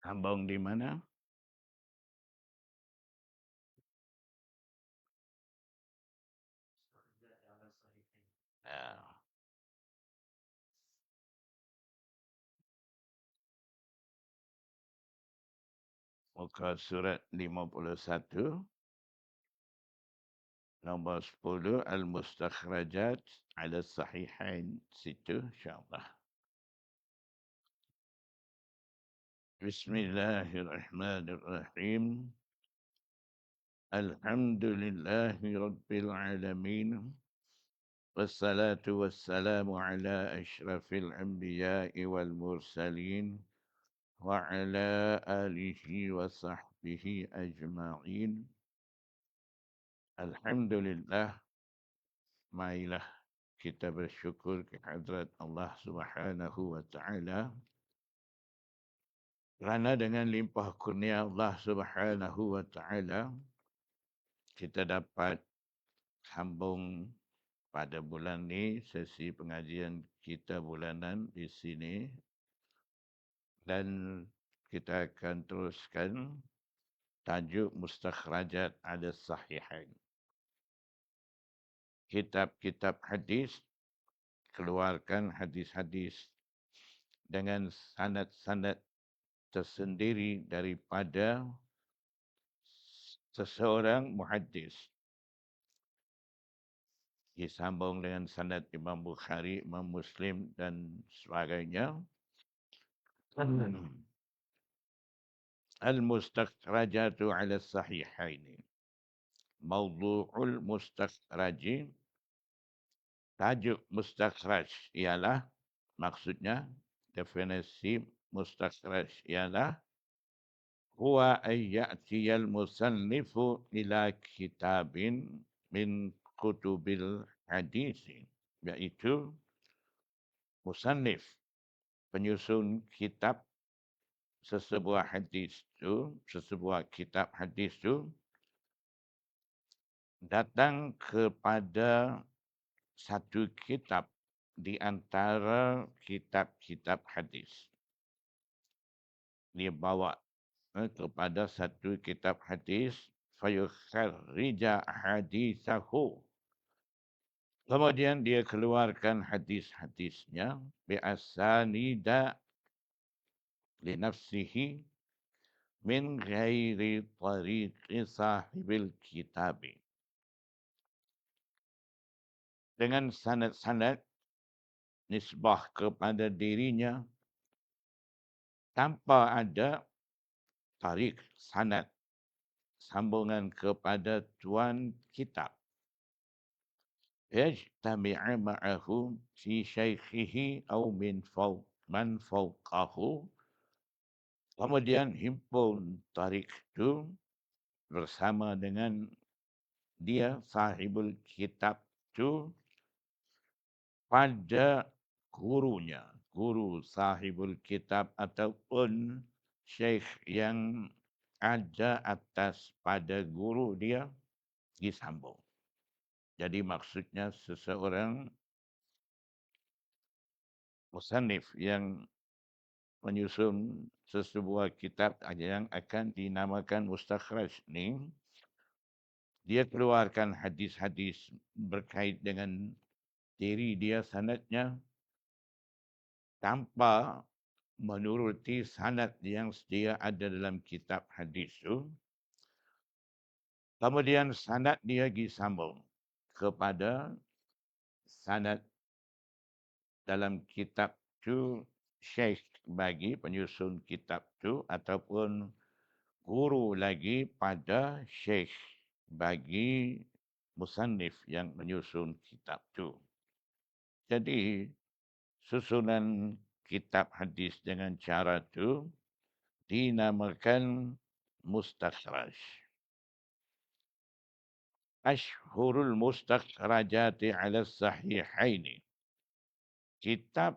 Sambung di mana? Ya. Muka surat 51, nombor 10, Al-Mustakhrajat ala Sahihain. Situ, insyaAllah. Bismillahirrahmanirrahim. Alhamdulillahi Rabbil Alamin. Wassalatu wassalamu ala ashrafil anbiya'i wal mursalin. Wa ala alihi wa sahbihi ajma'in. Alhamdulillah. Marilah kita bersyukur kehadrat Allah Subhanahu wa taala kerana dengan limpah kurnia Allah Subhanahu wa taala kita dapat sambung pada bulan ini sesi pengajian kita bulanan di sini, dan kita akan teruskan tajuk Mustakhrajat ala Sahihain. Kitab-kitab hadis, keluarkan hadis-hadis dengan sanad-sanad tersendiri daripada seseorang muhaddis. Disambung dengan sanad Imam Bukhari, Imam Muslim dan sebagainya. Al-Mustakhrajatu ala Sahihaini. Mawdu'ul Mustakhraji. Tajuk mustakhraj ialah, maksudnya, definisi mustakhraj ialah huwa ayyatiyal musannifu ila kitabin min kutubil hadisi, iaitu musannif, penyusun kitab, sesebuah hadis itu, sesebuah kitab hadis itu datang kepada satu kitab di antara kitab-kitab hadis. Dia bawa kepada satu kitab hadis, fayukharrija hadisahu. Kemudian dia keluarkan hadis-hadisnya bi'asanida li nafsihi min ghairi tariqi sahibil kitabi. Dengan sanad-sanad nisbah kepada dirinya tanpa ada tarik sanad, sambungan kepada tuan kitab. Yajtami'a ma'ahu fi syaikhihi aw min man fawqahu. Kemudian himpun tarik itu bersama dengan dia, sahibul kitab itu, pada gurunya, guru sahibul kitab ataupun syekh yang ada atas pada guru dia, disambung. Jadi maksudnya seseorang musannif yang menyusun sesebuah kitab yang akan dinamakan mustakhraj ni, dia keluarkan hadis-hadis berkait dengan diri dia, sanadnya, tanpa menuruti sanad yang sedia ada dalam kitab hadis itu. Kemudian sanad dia disambung kepada sanad dalam kitab itu, syekh bagi penyusun kitab itu, ataupun guru lagi pada syekh bagi musannif yang menyusun kitab itu. Jadi susunan kitab hadis dengan cara itu dinamakan mustakhraj. Ashhurul mustakhrajati ala sahihaini. Kitab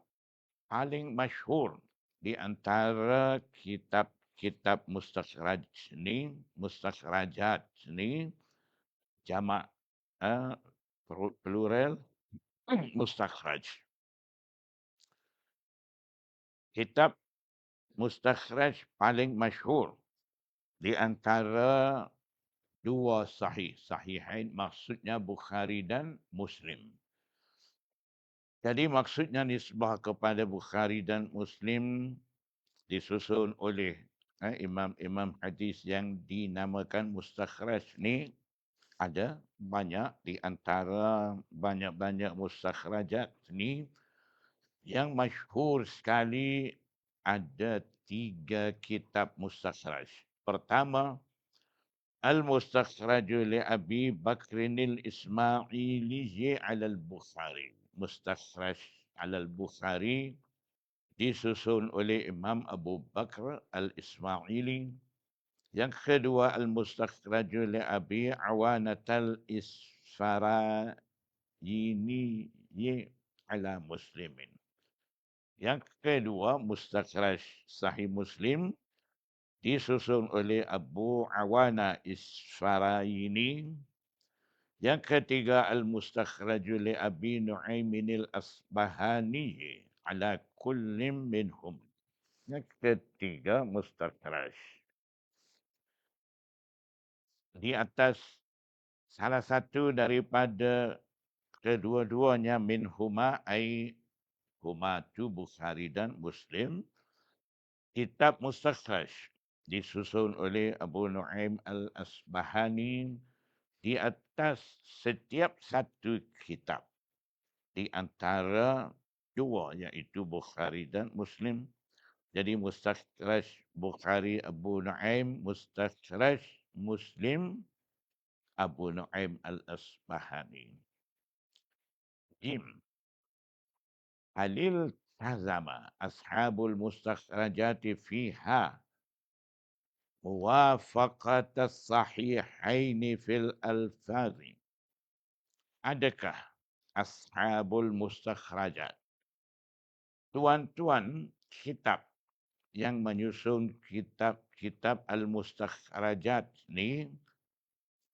paling masyhur di antara kitab-kitab mustakhraj ni, mustakhrajat ni, jamak plural mustakhraj. Kitab mustakhraj paling masyhur di antara dua sahih. Sahihain maksudnya Bukhari dan Muslim. Jadi maksudnya nisbah kepada Bukhari dan Muslim disusun oleh imam-imam hadis yang dinamakan mustakhraj ni ada banyak di antara banyak-banyak mustakhrajat ni yang masyhur sekali ada 3 kitab mustakhraj. Pertama, Al-Mustakhraj li Abi Bakrin al-Ismaili ala al-Bukhari. Mustakhraj ala al-Bukhari disusun oleh Imam Abu Bakr al-Ismaili. Yang kedua, Al-Mustakhraj li Abi Awanat al-Isfarayini ala Muslimin. Yang kedua, Mustakhraj Sahih Muslim disusun oleh Abu Awana Isfarayini. Yang ketiga, Al-Mustakhraj li Abi Nu'aymin al-Asbahani ala kullin minhum. Yang ketiga, Mustakhraj. Di atas salah satu daripada kedua-duanya minhuma ai huma tu Bukhari dan Muslim, kitab Mustakhraj disusun oleh Abu Nu'aim al-Asbahani di atas setiap satu kitab di antara dua iaitu Bukhari dan Muslim. Jadi Mustakhraj Bukhari Abu Nu'aim, Mustakhraj Muslim Abu Nu'aim al-Asbahani. Jim. Halil tazama ashabul mustakhrajati fiha muwafaqat as-sahihaini fil alfazi. Adakah ashabul mustakhrajat, tuan-tuan kitab yang menyusun kitab-kitab al-mustakhrajat ni,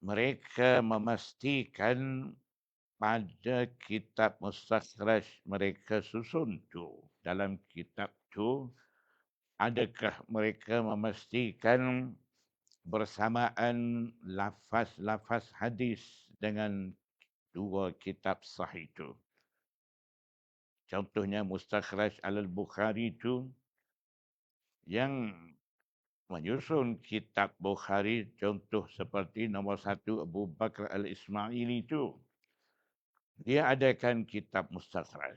mereka memastikan pada kitab mustakhraj mereka susun tu, dalam kitab tu, adakah mereka memastikan bersamaan lafaz-lafaz hadis dengan dua kitab sahih itu. Contohnya Mustakhraj al-Bukhari itu, yang menyusun kitab Bukhari, contoh seperti nombor 1 Abu Bakr al-Ismaili itu, dia adakan kitab Mustakhraj.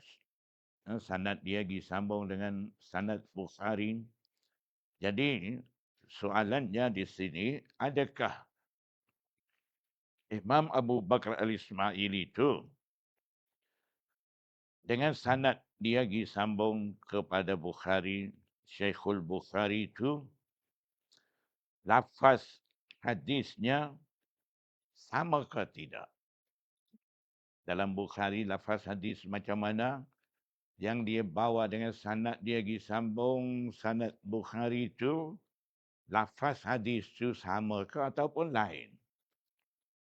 Sanad dia disambung dengan sanad Bukhari. Jadi soalannya di sini, adakah Imam Abu Bakr al-Ismaili itu dengan sanad dia disambung kepada Bukhari, Syekhul Bukhari itu, lafaz hadisnya sama ke tidak? Dalam Bukhari lafaz hadis macam mana? Yang dia bawa dengan sanad dia disambung sanad Bukhari itu, lafaz hadis itu sama ke ataupun lain?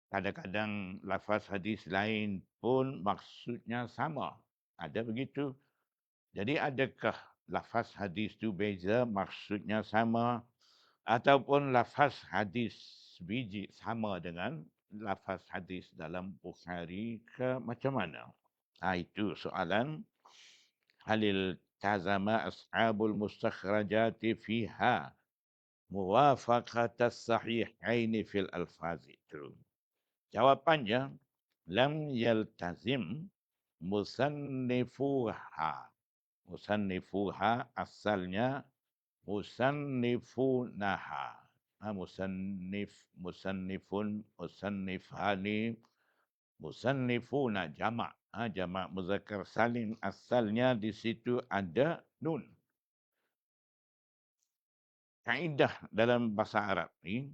Kadang-kadang lafaz hadis lain pun maksudnya sama. Ada begitu. Jadi adakah lafaz hadis itu beza, maksudnya sama, ataupun lafaz hadis biji sama dengan lafaz hadis dalam Bukhari ke macam mana? Itu soalan. Halil tazama ashabul mustakhrajati fiha muwafaqat as-sahihaini fil alfazi. Jawapannya, lam yaltazim musannifuha. Musannifuha asalnya musannifunaha. Musannifun, musannifani, musannifuna jamak. Jamak muzakkar salim, asalnya di situ ada nun. Kaedah dalam bahasa Arab ni,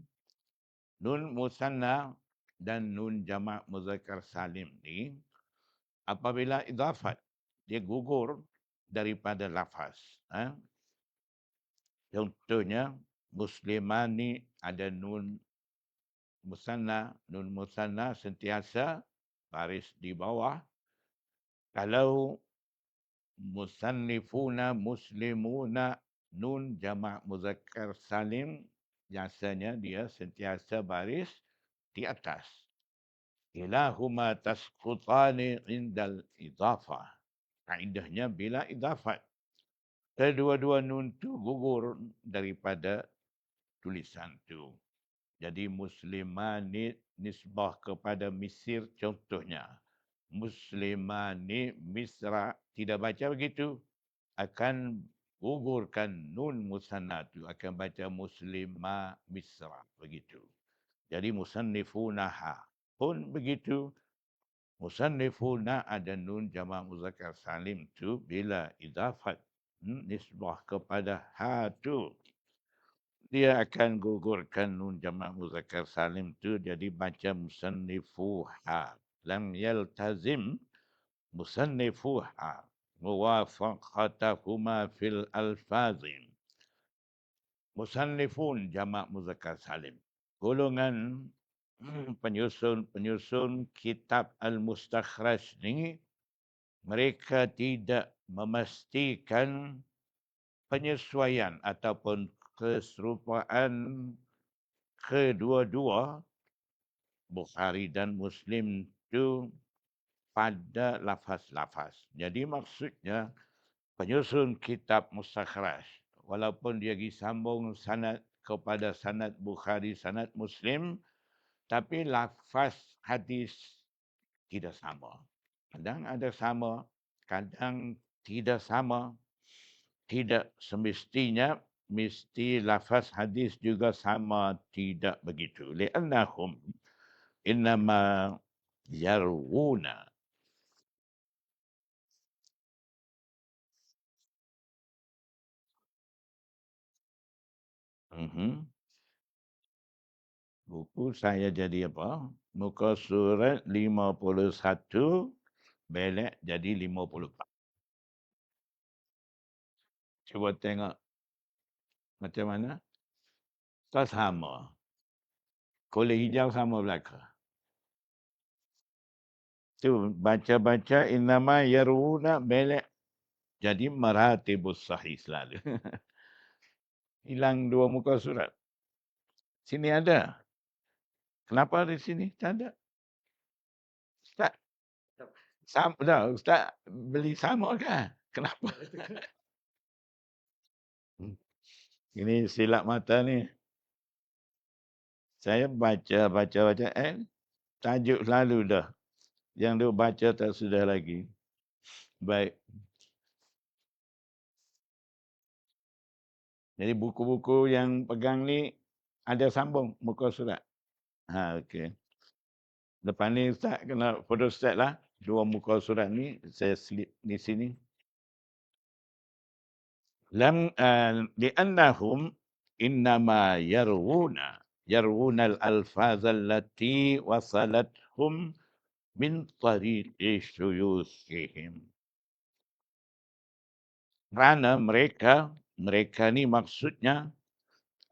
nun musanna dan nun jamak muzakkar salim ni, apabila idafat, dia gugur daripada lafaz. Contohnya, muslimani ada nun musanna sentiasa baris di bawah. Kalau musannifuna, muslimuna, nun jamak muzakkar salim biasanya dia sentiasa baris di atas. Kilahuma tasqutani indal idafah. Kaedahnya bila idafat. Kedua-dua nun tu gugur daripada tulisan tu. Jadi muslimani nisbah kepada Mesir contohnya. Muslimani Misra tidak baca begitu. Akan gugurkan nun musanna tu. Akan baca muslimah Misra. Begitu. Jadi musannifunaha pun begitu. Musannifuna ada nun jamak muzakkar salim tu bila idafat nisbah kepada ha tu dia akan gugurkan nun jamak muzakkar salim tu jadi baca musannifuha. Lam yaltazim musannifuha muwafaqatahuma fil alfazim. Musannifun jamak muzakkar salim. Golongan penyusun kitab Al-Mustakhraj ni mereka tidak memastikan penyesuaian ataupun keserupaan kedua-dua Bukhari dan Muslim itu pada lafaz-lafaz. Jadi maksudnya penyusun kitab Mustakhraj walaupun dia disambung sanad kepada sanad Bukhari, sanad Muslim, tapi lafaz hadis tidak sama. Kadang ada sama, kadang tidak sama. Tidak semestinya mesti lafaz hadis juga sama, tidak begitu. Li'annahum innama yarwuna. Buku saya jadi apa? Muka surat 51, belek jadi 54. Cuba tengok macam mana. Tak sama. Kulit hijau sama belaka. Tu baca-baca innama yarwuna belek. Jadi maratibus sahih selalu. Hilang dua muka surat. Sini ada. Kenapa di sini tak ada? Ustaz, sama dah. Ustaz beli sama kan? Kenapa? Ini silap mata ni. Saya baca. Tajuk lalu dah. Yang dia baca tak sudah lagi. Baik. Jadi buku-buku yang pegang ni ada sambung muka surat. Ha, okey. Lepas ni Ustaz kena photostat lah. Dua muka surat ni saya slip di sini. Li'annahum innama yarwuna al-alfaz allati wasalathum min tariqi syuyukhihim. Kerana mereka ni maksudnya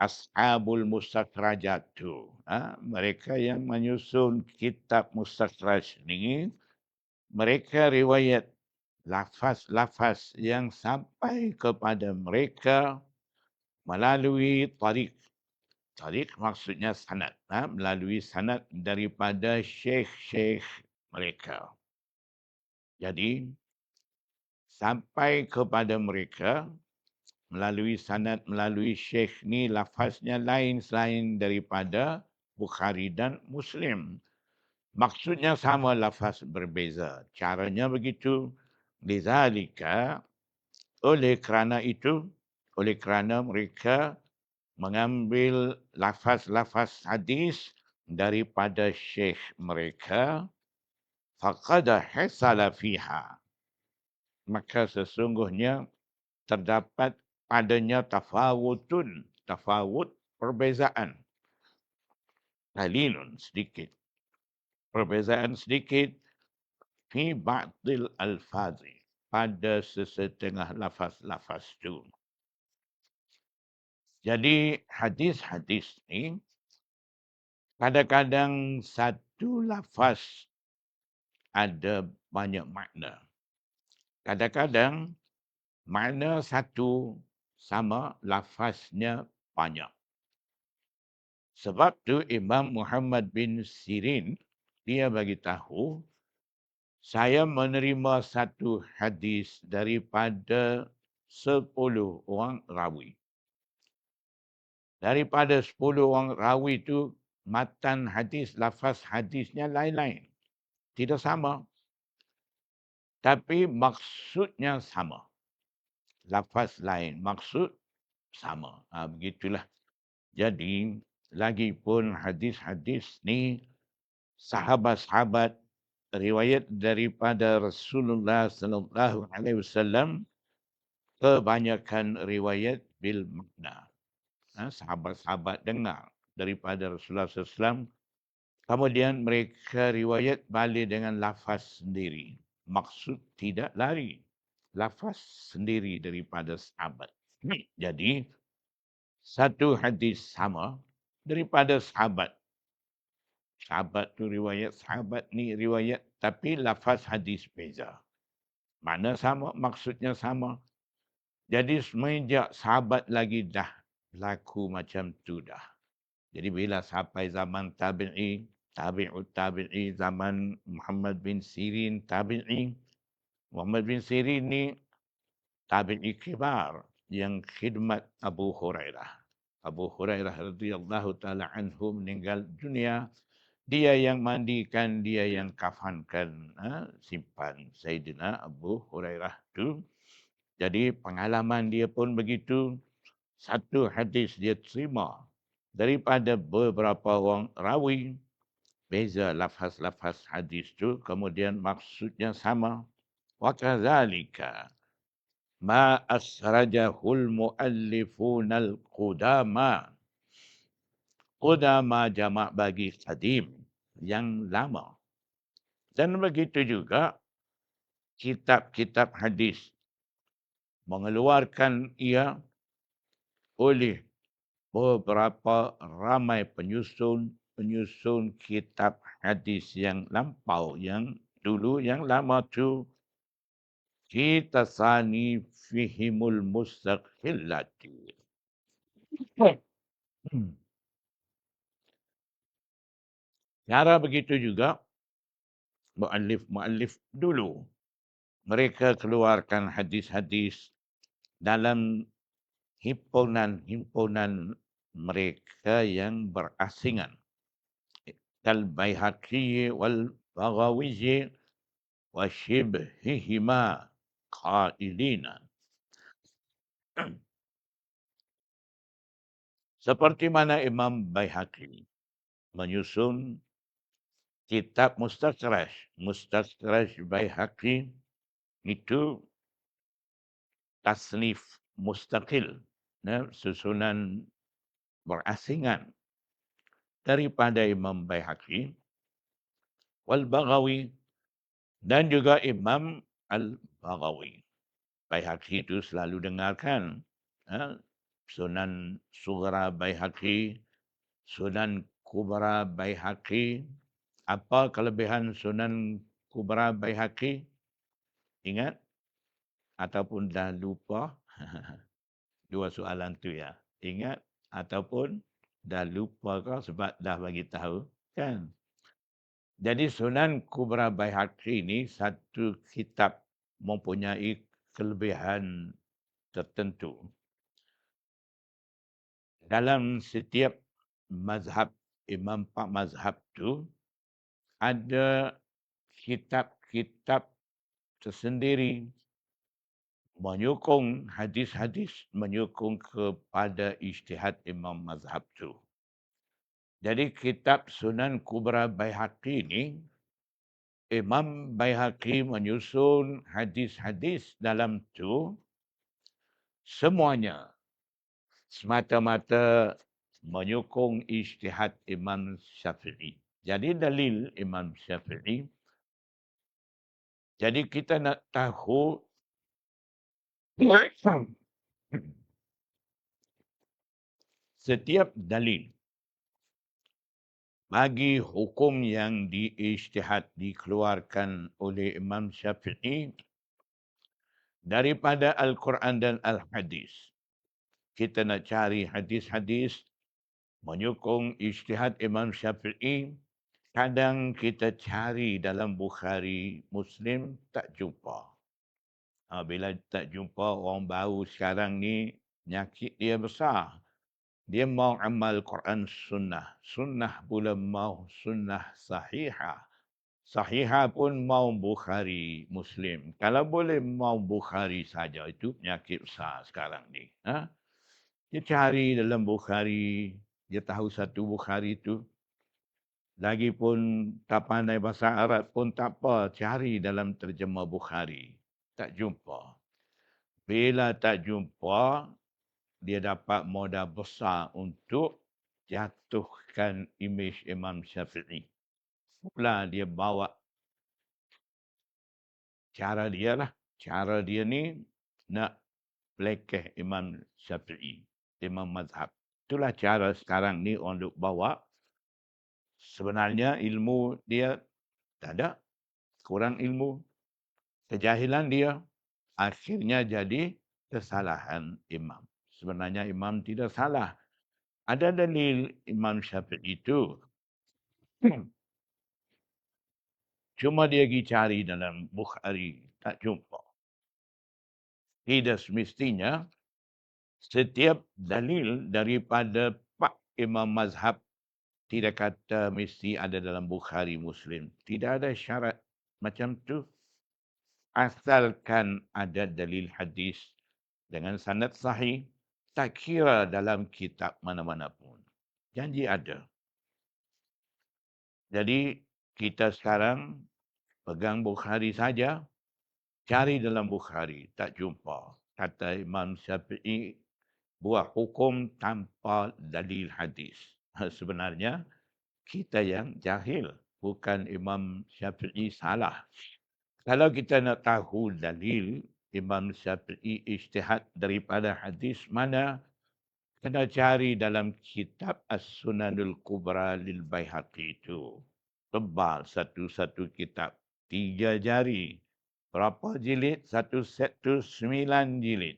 ashabul mustakhrajat tu. Mereka yang menyusun kitab mustakhraj ni, mereka riwayat lafaz-lafaz yang sampai kepada mereka melalui tariq. Tariq maksudnya sanad. Melalui sanad daripada syekh-syekh mereka. Jadi, sampai kepada mereka melalui sanad, melalui syekh ni lafaznya lain selain daripada Bukhari dan Muslim. Maksudnya sama, lafaz berbeza. Caranya begitu. Lidzalika, oleh kerana mereka mengambil lafaz-lafaz hadis daripada syekh mereka, faqad hasala fiha. Maka sesungguhnya terdapat padanya tafawut, perbezaan. Qalilun, sedikit. Perbezaan sedikit fi ba'dil alfazi, pada sesetengah lafaz-lafaz itu. Jadi hadis-hadis ni kadang-kadang satu lafaz ada banyak makna. Kadang-kadang makna satu sama, lafaznya banyak. Sebab tu Imam Muhammad bin Sirin, dia bagi tahu, saya menerima satu hadis daripada 10 orang rawi. Daripada 10 orang rawi itu, matan hadis, lafaz hadisnya lain-lain. Tidak sama. Tapi maksudnya sama. Lafaz lain, maksud sama. Begitulah. Jadi, lagipun hadis-hadis ni, sahabat-sahabat riwayat daripada Rasulullah sallallahu alaihi wasallam, kebanyakan riwayat bil makna. Sahabat-sahabat dengar daripada Rasulullah SAW, kemudian mereka riwayat balik dengan lafaz sendiri. Maksud tidak lari. Lafaz sendiri daripada sahabat. Jadi, satu hadis sama daripada sahabat. Sahabat tu riwayat, sahabat ni riwayat, tapi lafaz hadis beza. Mana sama, maksudnya sama. Jadi semenjak sahabat lagi dah berlaku macam tu dah. Jadi bila sampai zaman tabi'i, tabi'ut tabi'i, zaman Muhammad bin Sirin tabi'i. Muhammad bin Sirin ni tabi'i kibar yang khidmat Abu Hurairah. Abu Hurairah radhiyallahu taala anhu meninggal dunia. Dia yang mandikan, dia yang kafankan, simpan Sayyidina Abu Hurairah tu. Jadi pengalaman dia pun begitu. Satu hadis dia terima daripada beberapa orang rawi. Beza lafaz-lafaz hadis tu, kemudian maksudnya sama. Wa kadzalika ma asrajahul muallifun qudama. Qudama jamak bagi qadim, yang lama. Dan begitu juga kitab-kitab hadis mengeluarkan ia oleh beberapa ramai penyusun kitab hadis yang lampau, yang dulu, yang lama tu. Kita sani fihimul mustaqillati. Cara begitu juga muallif-muallif dulu. Mereka keluarkan hadis-hadis dalam himpunan-himpunan mereka yang berasingan. Kal Baihaqi wal Baghawi wa shibhihima qailina. Seperti mana Imam Baihaqi menyusun kitab Mustakhraj. Mustakhraj Baihaqi itu tasnif mustaqil, susunan berasingan daripada Imam Baihaqi wal Baghawi dan juga Imam Al-Baghawi. Baihaqi itu selalu dengarkan Sunan Sughra Baihaqi, Sunan Kubra Baihaqi. Apa kelebihan Sunan Kubra Baihaqi? Ingat ataupun dah lupa? Dua soalan tu ya. Ingat ataupun dah lupa kau sebab dah bagi tahu kan? Jadi Sunan Kubra Baihaqi ini satu kitab mempunyai kelebihan tertentu. Dalam setiap mazhab, imam pak mazhab tu ada kitab-kitab tersendiri menyokong hadis-hadis, menyokong kepada ijtihad imam mazhab tu. Jadi kitab Sunan Kubra Baihaqi ini, Imam Baihaqi menyusun hadis-hadis dalam tu semuanya semata-mata menyokong ijtihad Imam Syafi'i. Jadi dalil Imam Syafi'i. Jadi kita nak tahu setiap dalil bagi hukum yang diijtihad dikeluarkan oleh Imam Syafi'i daripada Al-Quran dan Al-Hadis. kita nak cari hadis-hadis menyokong ijtihad Imam Syafi'i, kadang kita cari dalam Bukhari, Muslim, tak jumpa. Bila tak jumpa, orang baru sekarang ni, nyakit dia besar. Dia mau amal Quran sunnah. Sunnah pula mau sunnah sahihah. Sahihah pun mau Bukhari, Muslim. Kalau boleh mau Bukhari saja. Itu penyakit besar sekarang ni. Dia cari dalam Bukhari. Dia tahu satu Bukhari itu. Lagipun tak pandai bahasa Arab pun tak apa. Cari dalam terjemah Bukhari. Tak jumpa. Bila tak jumpa, dia dapat modal besar untuk jatuhkan imej Imam Syafi'i. Mula dia bawa cara dia lah. Cara dia ni nak pelekeh Imam Syafi'i. Imam mazhab. Itulah cara sekarang ni orang duk bawa. Sebenarnya ilmu dia tak ada. Kurang ilmu. Kejahilan dia. Akhirnya jadi kesalahan imam. Sebenarnya imam tidak salah. Ada dalil Imam Syafi'i itu. Cuma dia pergi cari dalam Bukhari. Tak jumpa. Tidak semestinya setiap dalil daripada pak imam mazhab tidak kata mesti ada dalam Bukhari Muslim. Tidak ada syarat macam tu. Asalkan ada dalil hadis dengan sanad sahih, tak kira dalam kitab mana-mana pun. Janji ada. Jadi kita sekarang pegang Bukhari saja, cari dalam Bukhari, tak jumpa. Kata Imam Syafi'i, buat hukum tanpa dalil hadis. Sebenarnya kita yang jahil, bukan Imam Syafi'i salah. Kalau kita nak tahu dalil Imam Syafi'i ijtihad daripada hadis mana, kena cari dalam kitab As-Sunanul Kubra lil Baihaqi itu. Tebal satu-satu kitab. 3 jari. Berapa jilid? Satu set tu 9 jilid.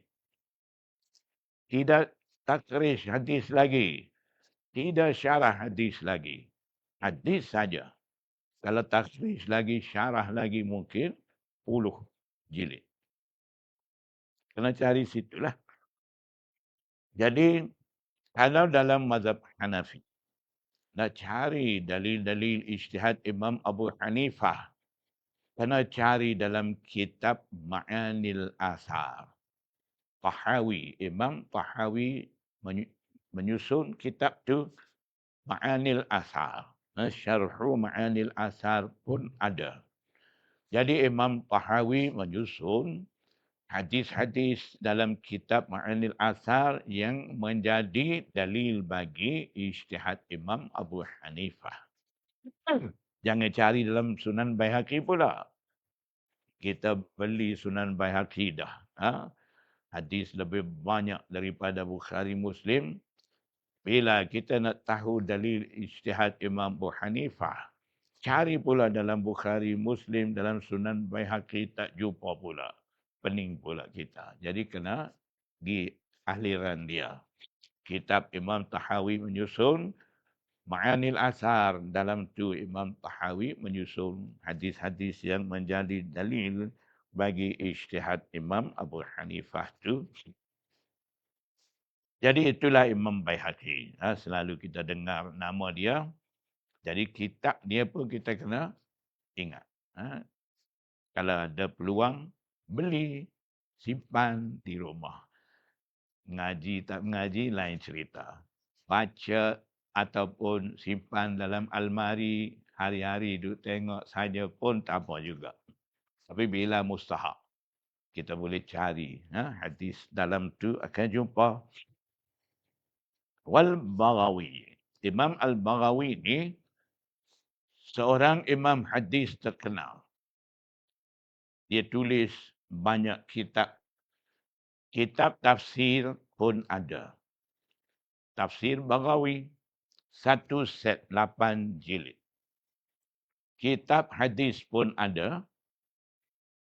Tidak takrij hadis lagi. Tidak syarah hadis lagi. Hadis saja. Kalau takrij lagi, syarah lagi mungkin 10 jilid. Kena cari situlah. Jadi, kalau dalam mazhab Hanafi, nak cari dalil-dalil ijtihad Imam Abu Hanifah, kena cari dalam kitab Ma'anil Asar. Tahawi, Imam Tahawi menyusun kitab tu Ma'anil Asar. Syarhu Ma'anil Asar pun ada. Jadi Imam Tahawi menyusun hadis-hadis dalam kitab Ma'anil Asar yang menjadi dalil bagi ijtihad Imam Abu Hanifah. Jangan cari dalam Sunan Baihaqi pula. Kita beli Sunan Baihaqi dah. Hadis lebih banyak daripada Bukhari Muslim. Bila kita nak tahu dalil ijtihad Imam Abu Hanifah, cari pula dalam Bukhari Muslim, dalam Sunan Baihaqi, tak jumpa pula. Pening pula kita. Jadi kena di ahliran dia. Kitab Imam Tahawi menyusun Ma'anil Asar. Dalam tu Imam Tahawi menyusun hadis-hadis yang menjadi dalil bagi ijtihad Imam Abu Hanifah tu. Jadi itulah Imam Baihaqi. Selalu kita dengar nama dia. Jadi kitab dia pun kita kena ingat. Kalau ada peluang, beli, simpan di rumah. Ngaji tak mengaji, lain cerita. Baca ataupun simpan dalam almari, hari-hari duduk tengok saja pun tak apa juga. Tapi bila mustahak, kita boleh cari. Hadis dalam tu akan jumpa. Wal-Baghawi. Imam Al-Baghawi ni seorang imam hadis terkenal. Dia tulis banyak kitab. Kitab tafsir pun ada. Tafsir Baghawi, satu set 8 jilid. Kitab hadis pun ada.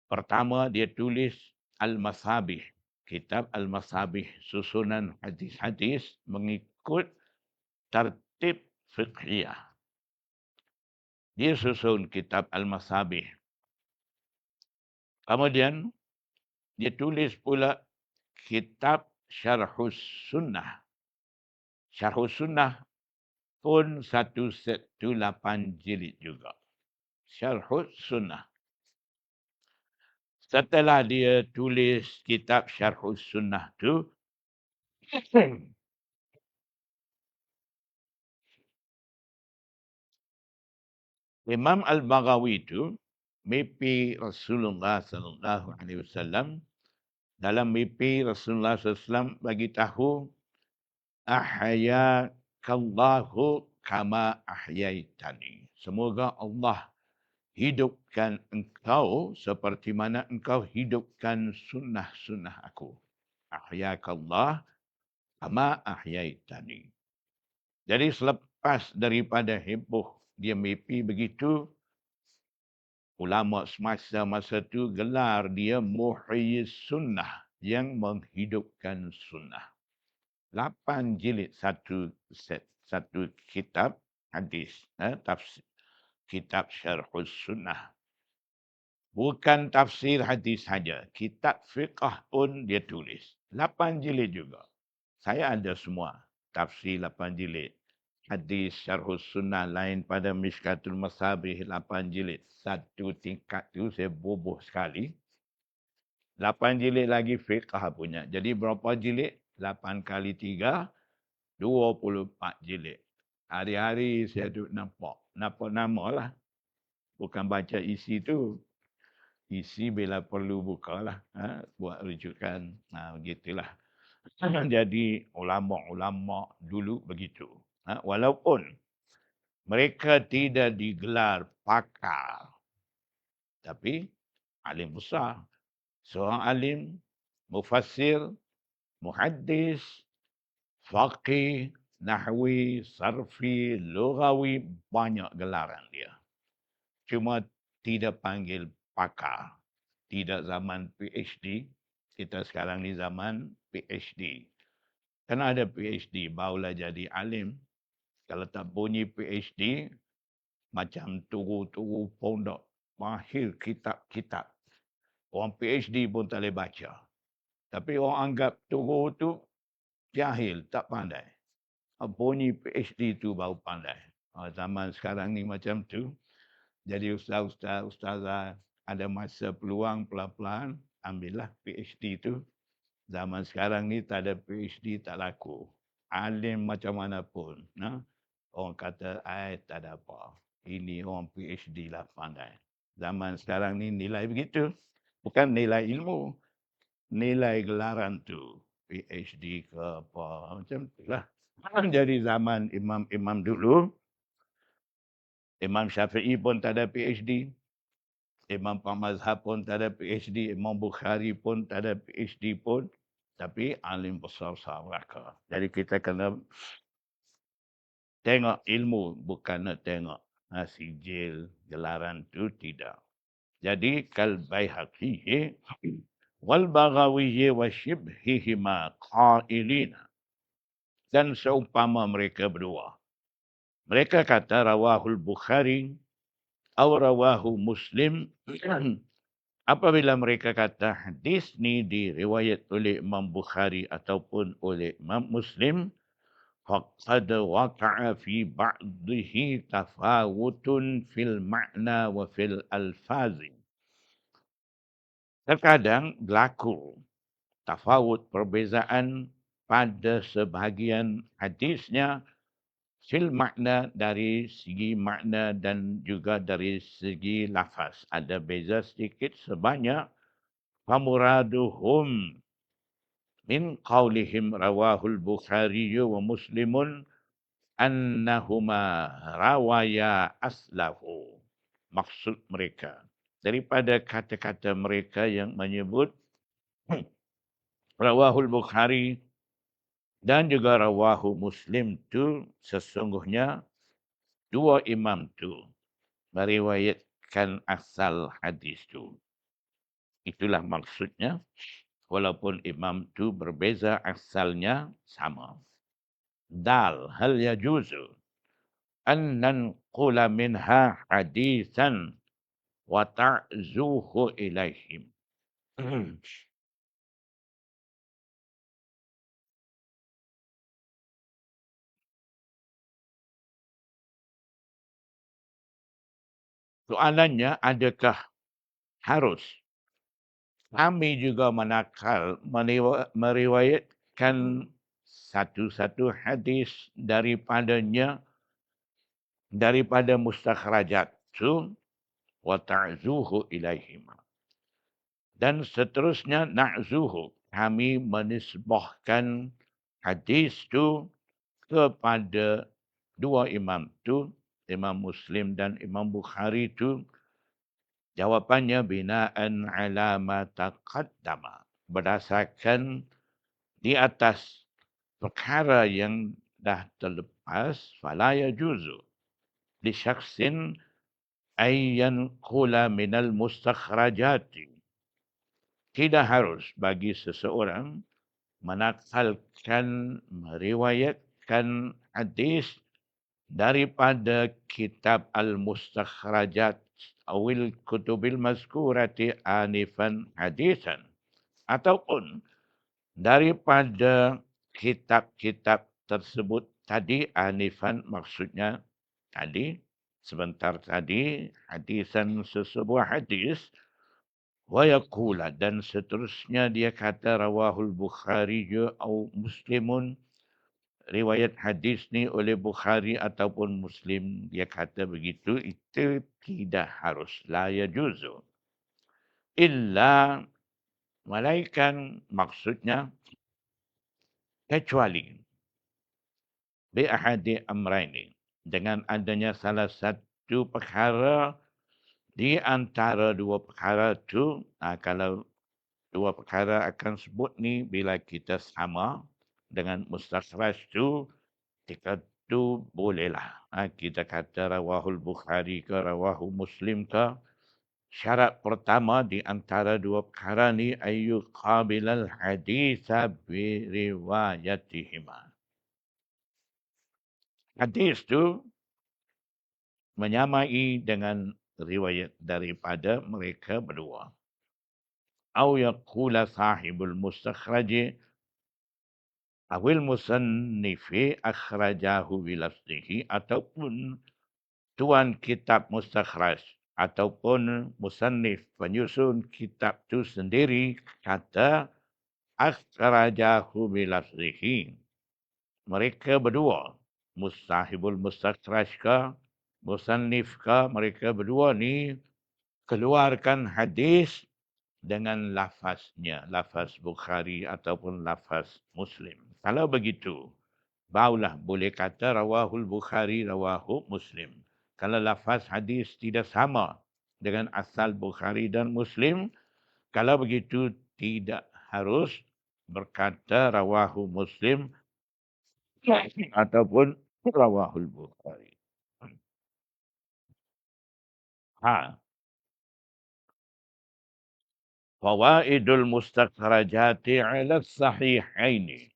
Pertama dia tulis Al-Masabih, kitab Al-Masabih, susunan hadis-hadis mengikut tertib fiqhiyah. Dia susun kitab Al-Masabih. Kemudian dia tulis pula kitab Syarhus Sunnah. Syarhus Sunnah pun satu set tu 8 jilid juga. Syarhus Sunnah. Setelah dia tulis kitab Syarhus Sunnah tu, Imam Al-Baghawi tu mimpi Rasulullah sallallahu alaihi wasallam. Dalam mimpi Rasulullah SAW bagi tahu ahyakallahu kama ahyaitani. Semoga Allah hidupkan engkau seperti mana engkau hidupkan sunnah-sunnah aku. Ahyakallah kama ahyaitani. Jadi selepas daripada heboh dia mimpi begitu, ulama semasa masa tu gelar dia Muhyiz Sunnah, yang menghidupkan sunnah. 8 jilid satu set, satu kitab hadis, tafsir, kitab Syarhus Sunnah. Bukan tafsir hadis saja, kitab fiqh pun dia tulis. 8 jilid juga. Saya ada semua tafsir 8 jilid. Hadis Syarhus Sunnah lain pada Mishkatul Masabih 8 jilid. Satu tingkat tu saya boboh sekali. 8 jilid lagi fiqh punya. Jadi berapa jilid? 8 kali 3, 24 jilid. Hari-hari saya duduk nampak nama lah. Bukan baca isi tu. Isi bila perlu bukalah. Buat rujukan. Begitulah. Jadi ulama-ulama dulu begitu. Walaupun mereka tidak digelar pakar, tapi alim besar. Seorang alim, mufassir, muhaddis, faqih, nahwi, sarfi, lughawi, banyak gelaran dia. Cuma tidak panggil pakar. Tidak zaman PhD. Kita sekarang ni zaman PhD. Kena ada PhD, barulah jadi alim. Kalau tak bunyi PhD, macam turu-turu pondok. Mahir kitab-kitab. Orang PhD pun tak boleh baca. Tapi orang anggap turu tu jahil, tak pandai. Bunyi PhD tu baru pandai. Zaman sekarang ni macam tu. Jadi ustazah ada masa peluang pelan-pelan, ambillah PhD tu. Zaman sekarang ni tak ada PhD tak laku. Alim macam mana pun. Orang kata, tak ada apa. Ini orang PhD lah pandai. Zaman sekarang ni nilai begitu. Bukan nilai ilmu. Nilai gelaran tu. PhD ke apa. Macam tu lah. Jadi zaman imam-imam dulu, Imam Syafi'i pun tak ada PhD. Imam Mazhab pun tak ada PhD. Imam Bukhari pun tak ada PhD pun. Tapi alim besar-besar mereka. Jadi kita kena tengok ilmu, bukan nak tengok sijil, gelaran tu tidak. Jadi kal Baihaqi wal Baghawi wa shibhihima qailina. Dan seumpama mereka berdua. Mereka kata rawahul Bukhari atau rawahu Muslim. Apabila mereka kata hadis ni diriwayat oleh Imam Bukhari ataupun oleh Imam Muslim, فقد وقع في بعضه تفاوت في المعنى وفي الألفاظ. Terkadang berlaku tafawut, perbezaan pada sebahagian hadisnya, fil makna, dari segi makna dan juga dari segi lafaz. Ada beza sedikit sebanyak. Famuraduhum min qawlihim rawahul Bukhari wa Muslimun annahuma rawaya aslahu. Maksud mereka daripada kata-kata mereka yang menyebut rawahul Bukhari dan juga rawahu Muslim tu, sesungguhnya dua imam tu meriwayatkan asal hadis tu. Itulah maksudnya. walaupun imam tu berbeza asalnya sama. Dal, hal yajuzu an nanqula minha hadisan wa ta'zuhu ilaihim. Soalannya, adakah harus kami juga meriwayatkan satu-satu hadis daripada mustakhrajat tu wa ta'zuhu ilaihim. Dan seterusnya na'zuhu, kami menisbahkan hadis tu kepada dua imam tu, Imam Muslim dan Imam Bukhari tu. Jawapannya bina'an ala ma taqaddama, berdasarkan di atas perkara yang dah terlepas. Fala yajuzu li syakhsin ayyan qula minal mustakhrajati, tidak harus bagi seseorang menakalkan, meriwayatkan hadis daripada kitab al-mustakhrajat awil kutubil mazkurati anifan hadisan, ataupun daripada kitab-kitab tersebut tadi, anifan maksudnya tadi, sebentar tadi, hadisan sesebuah hadis, wa yaqula, dan seterusnya dia kata rawahul Bukhari atau Muslimun, riwayat hadis ni oleh Bukhari ataupun Muslim, dia kata begitu, itu tidak harus, la yajuzu illa, malaikan maksudnya kecuali bi ahadi amraini, dengan adanya salah satu perkara di antara dua perkara tu. Kalau dua perkara akan sebut ni, bila kita sama dengan mustakhraj tu, kita tu bolehlah kita kata rawahul Bukhari ke rawahu Muslim ke. Syarat pertama di antara dua perkara ni, ayu qabilal haditha bi riwayatihima. Hadis tu menyamai dengan riwayat daripada mereka berdua. Au yaqula sahibul mustakhraji awil musannifi akhrajahu bilafzihi, ataupun tuan kitab mustakhraj ataupun musannif penyusun kitab tu sendiri kata akhrajahu bilafzihi. Mereka berdua, mustahibul mustakhraj ke, musannif ke, mereka berdua ni keluarkan hadis dengan lafaznya, lafaz Bukhari ataupun lafaz Muslim. Kalau begitu, barulah boleh kata rawahul Bukhari, rawahu Muslim. Kalau lafaz hadis tidak sama dengan asal Bukhari dan Muslim, kalau begitu tidak harus berkata rawahu Muslim ataupun rawahul Bukhari. Fawaidul mustakhrajati ala sahihaini.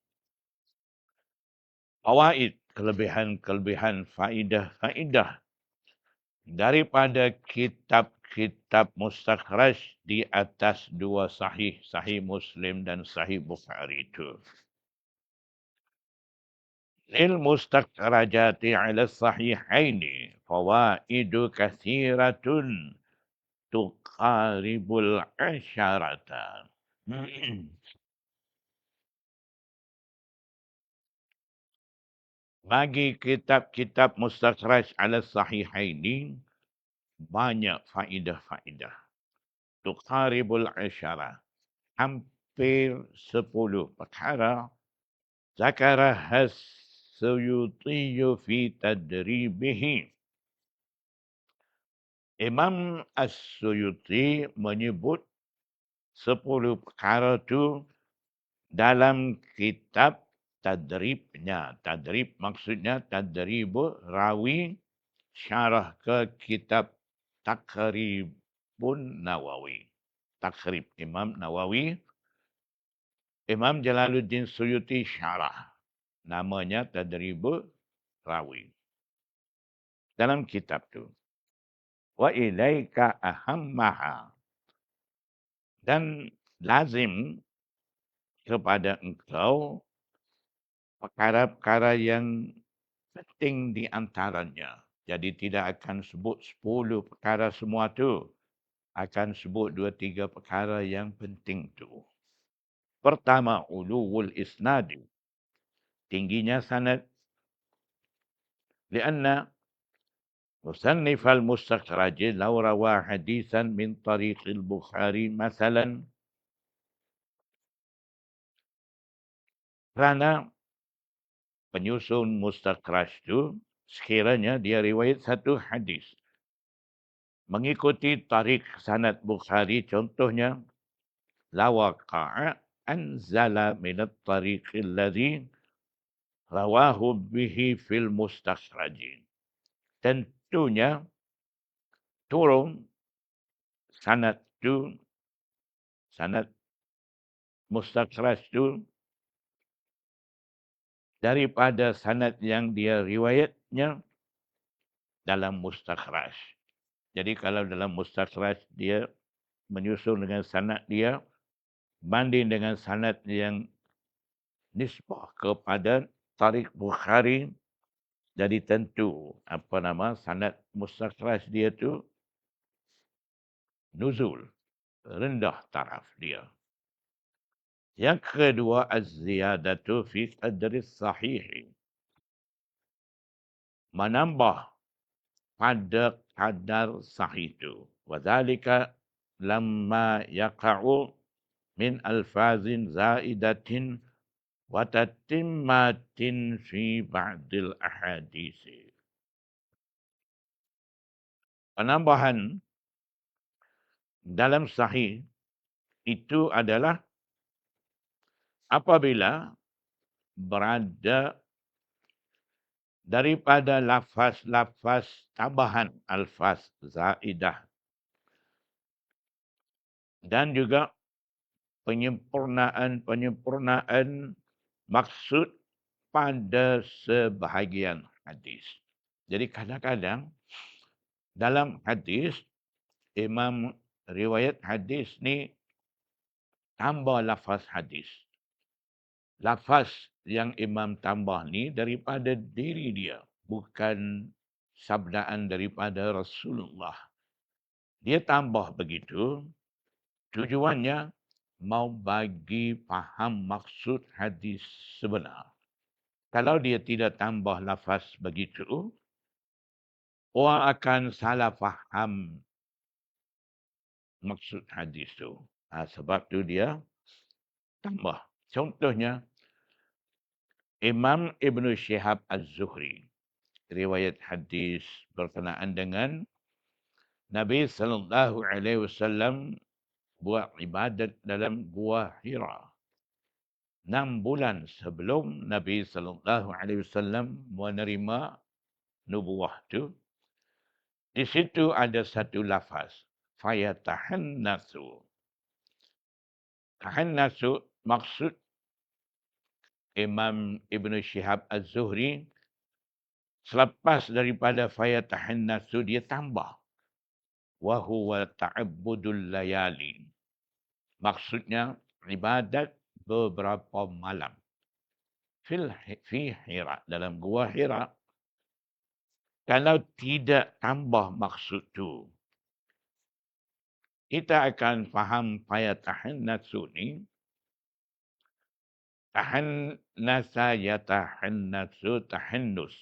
Fawaid, kelebihan-kelebihan, faedah-faedah daripada kitab-kitab mustakhraj di atas dua sahih, sahih Muslim dan sahih Bukhari itu. Lil mustakhrajati ala sahihaini fawaidu kathiratun tuqaribul asyarata. Bagi kitab-kitab mustakhraj ala sahihaini banyak faedah-faedah. Tuqaribul asyara, hampir 10 perkara. Zakarah As-Suyuti fi tadribihi. Imam As-Suyuti menyebut 10 perkara itu dalam kitab tadribnya. Tadrib maksudnya tadribu rawi, syarah ke kitab Taqribun Nawawi. Taqrib Imam Nawawi Imam Jalaluddin Suyuti syarah. Namanya Tadribul Rawi. Dalam kitab tu. Wa ilaika ahammaha. Dan lazim kepada engkau perkara-perkara yang penting di antaranya. Jadi tidak akan sebut 10 perkara semua tu. Akan sebut 2-3 perkara yang penting tu. Pertama, uluwul isnadi. Tingginya sanad. Lianna musannif al-mustakhraj law rawa hadisan min tariq al-Bukhari masalan. Kerana penyusun mustakhraj itu sekiranya dia riwayat satu hadis mengikuti tarik sanad Bukhari, contohnya lawaqa'a anzala min at-tariq alladhi rawahu bihi fil mustakhraj. Tentunya turun sanad itu, sanad mustakhraj itu daripada sanad yang dia riwayatnya dalam mustakhraj. Jadi kalau dalam mustakhraj dia menyusun dengan sanad dia banding dengan sanad yang nisbah kepada tarik Bukhari, jadi tentu sanad mustakhraj dia tu nuzul, rendah taraf dia. Yang kedua, az-ziyadatu fi qadri sahih. Menambah pada kadar sahih itu. Wadhalika lamma yaqa'u min alfazin zaidatin wa tatimmatin fi ba'dil ahadisi. Penambahan dalam sahih itu adalah apabila berada daripada lafaz-lafaz tambahan alfaz zaidah dan juga penyempurnaan maksud pada sebahagian hadis. Jadi kadang-kadang dalam hadis, imam riwayat hadis ni tambah lafaz hadis. Lafaz yang imam tambah ni daripada diri dia, bukan sabdaan daripada Rasulullah. Dia tambah begitu, tujuannya mau bagi faham maksud hadis sebenar. Kalau dia tidak tambah lafaz begitu, orang akan salah faham maksud hadis itu. Sebab tu dia tambah. Contohnya, Imam Ibn Shihab Az-Zuhri, riwayat hadis berkenaan dengan Nabi sallallahu alaihi wasallam buat ibadat dalam Gua Hira 6 bulan sebelum Nabi sallallahu alaihi wasallam menerima nubuwah tu. Di situ ada satu lafaz, fayatahannasu. Tahannasu maksud Imam Ibn Shihab Az-Zuhri, selepas daripada fayatahannasu dia tambah wa huwa ta'abbudul layali. Maksudnya ibadat beberapa malam. Fi Hira, dalam Gua Hira. Kalau tidak tambah maksud tu, kita akan faham fayatahannasu ni tahannasa yatahannasu tahannus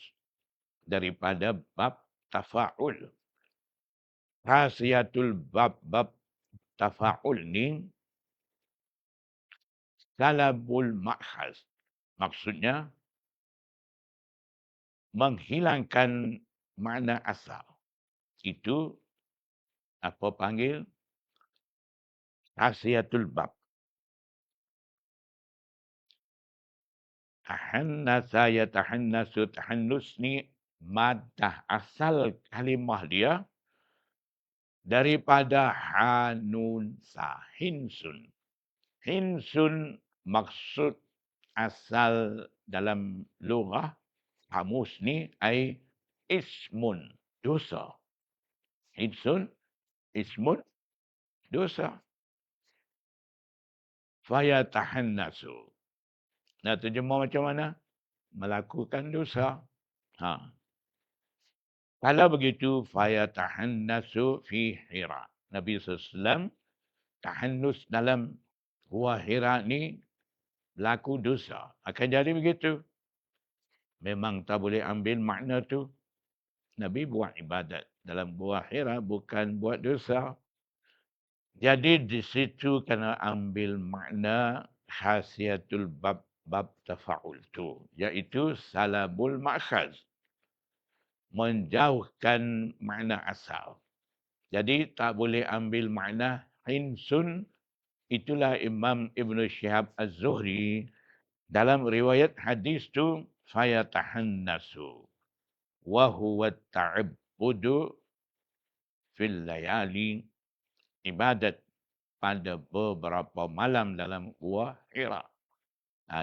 daripada bab tafa'ul. Khasiatul bab tafa'ul ni salabul ma'khaz. Maksudnya menghilangkan makna asal. Itu apa panggil khasiatul bab. Tahannasa yatahannasu tahannus ni madah asal kalimah dia daripada hanun sa hinsun. Hinsun maksud asal dalam lugah kamus ni ai ismun, dosa. Ismun, dosa. Fayatahannasu. Nah, terjemah macam mana? Melakukan dosa. Ha. Kalau begitu, fayatahannasu fi Hira. Nabi SAW tahannus dalam Gua Hira ni berlaku dosa. Akan jadi begitu. Memang tak boleh ambil makna tu. Nabi buat ibadat dalam Gua Hira, bukan buat dosa. Jadi di situ kena ambil makna khasiatul bab tafa'ul tu, iaitu salabul makhaz, menjauhkan makna asal. Jadi tak boleh ambil makna hinsun. Itulah Imam Ibn Shihab Az-Zuhri dalam riwayat hadis tu, fayatahannasu wa huwa ta'abbudu fil layali, ibadat pada beberapa malam dalam Gua Hira.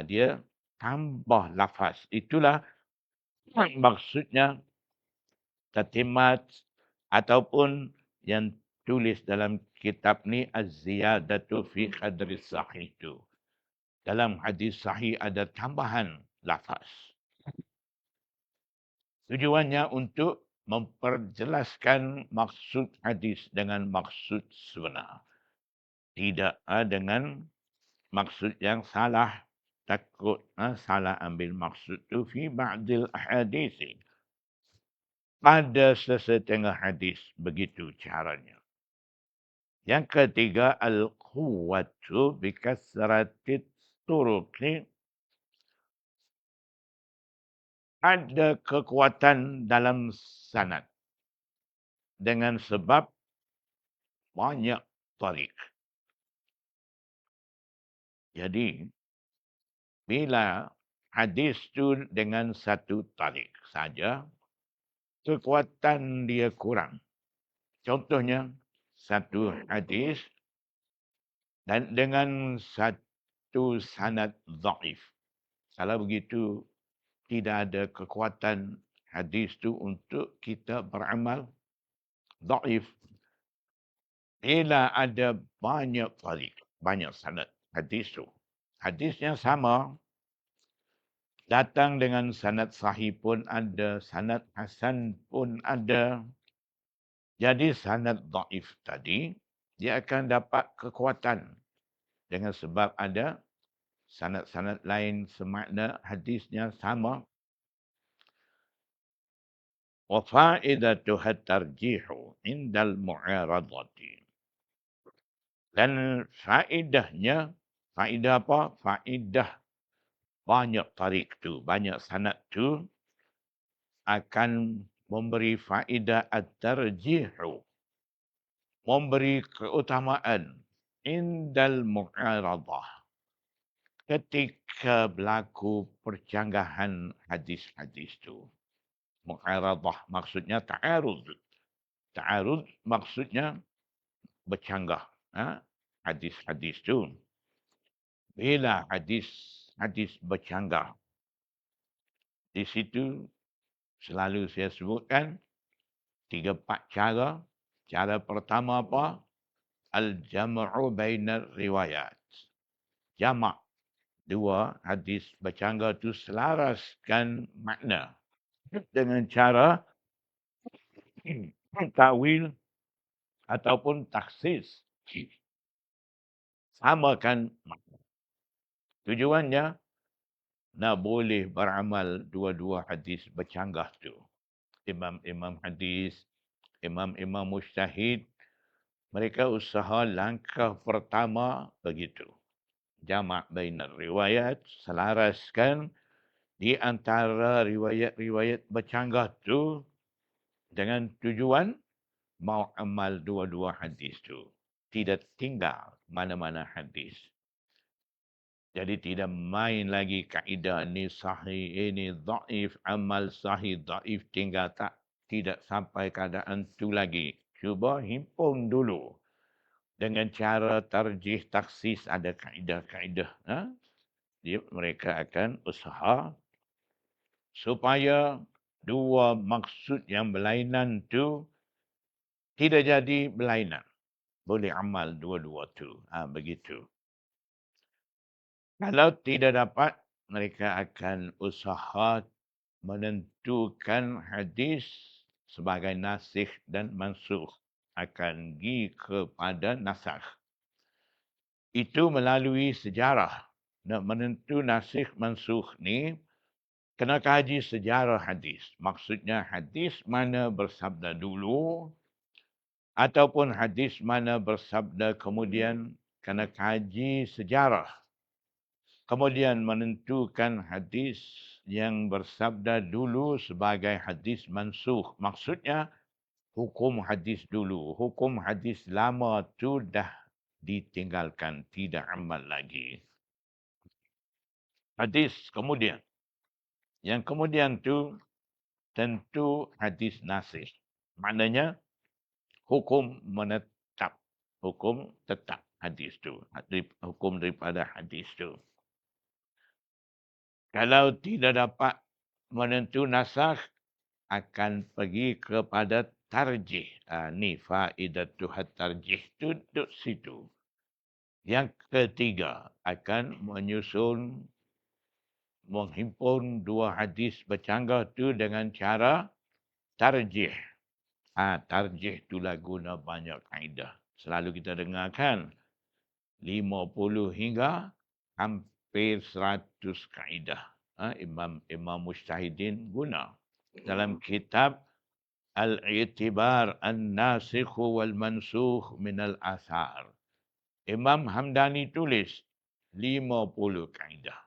Dia tambah lafaz. Itulah maksudnya tatimat ataupun yang tulis dalam kitab ni Az-Ziyadatu fi Qadri Sahih itu. Dalam hadis sahih ada tambahan lafaz. Tujuannya untuk memperjelaskan maksud hadis dengan maksud sebenar. Tidak dengan maksud yang salah, takut salah ambil maksud tu fi ba'dil ahadisi. Pada sesetengah hadis begitu caranya. Yang ketiga, al-quwwatu bikasratit turuqi. Ada kekuatan dalam sanad dengan sebab banyak tarik. Jadi, bila hadis tu dengan satu tarik saja, kekuatan dia kurang. Contohnya, satu hadis dan dengan satu sanad dhaif. Kalau begitu, tidak ada kekuatan hadis tu untuk kita beramal. Dhaif. Bila ada banyak tarik, banyak sanad hadis tu. Hadisnya sama, datang dengan sanad sahih pun ada, sanad hasan pun ada. Jadi sanad dhaif tadi, dia akan dapat kekuatan dengan sebab ada sanad-sanad lain semakna hadisnya sama. Wa fa'idatuha tarjihu indal mu'aradati. Dan faedahnya, faedah apa? Faedah banyak tarik tu, banyak sanad tu akan memberi faedah at-tarjihu, memberi keutamaan indal mu'aradah, ketika berlaku percanggahan hadis-hadis tu. Mu'aradah maksudnya ta'arud. Ta'arud maksudnya bercanggah hadis-hadis tu. Bila hadis bercanggah, di situ selalu saya sebutkan 3-4 cara. Cara pertama apa? Al-jam'u bainar riwayat. Jamak dua hadis bercanggah tu selaraskan makna dengan cara takwil ataupun taksis. Samakan makna. Tujuannya nak boleh beramal dua-dua hadis bercanggah tu. Imam-imam hadis, imam-imam mujtahid, mereka usaha langkah pertama begitu. Jamak bainar riwayat, selaraskan di antara riwayat-riwayat bercanggah tu dengan tujuan mau amal dua-dua hadis tu. Tidak tinggal mana-mana hadis. Jadi tidak main lagi kaedah ni sahih, ini dhaif, amal sahih, dhaif, tinggal tak. Tidak sampai keadaan tu lagi. Cuba himpun dulu. Dengan cara tarjih taksis ada kaedah-kaedah. mereka akan usaha supaya dua maksud yang berlainan tu tidak jadi berlainan. Boleh amal dua-dua tu. Begitu. Kalau tidak dapat, mereka akan usaha menentukan hadis sebagai nasikh dan mansukh. Akan pergi kepada nasakh. Itu melalui sejarah. Nak menentu nasikh mansukh ni, kena kaji sejarah hadis. Maksudnya hadis mana bersabda dulu, ataupun hadis mana bersabda kemudian, kena kaji sejarah. Kemudian menentukan hadis yang bersabda dulu sebagai hadis mansukh. Maksudnya, hukum hadis dulu. Hukum hadis lama tu dah ditinggalkan, tidak amal lagi. Hadis kemudian. Yang kemudian tu tentu hadis nasikh. Maknanya hukum menetap. Hukum tetap hadis tu. Hukum daripada hadis tu. Kalau tidak dapat menentu nasakh, akan pergi kepada tarjih. Ni faedatuhat tarjih tu duduk situ. Yang ketiga, akan menyusun, menghimpun dua hadis bercanggah tu dengan cara tarjih. Tarjih itulah guna banyak kaedah. Selalu kita dengarkan 50 hingga hampir 100 kaedah. Imam Mujtahidin guna. Dalam kitab Al-i'tibar an-nasikh wal mansukh min al-athar. Imam Hamdani tulis 50 kaedah.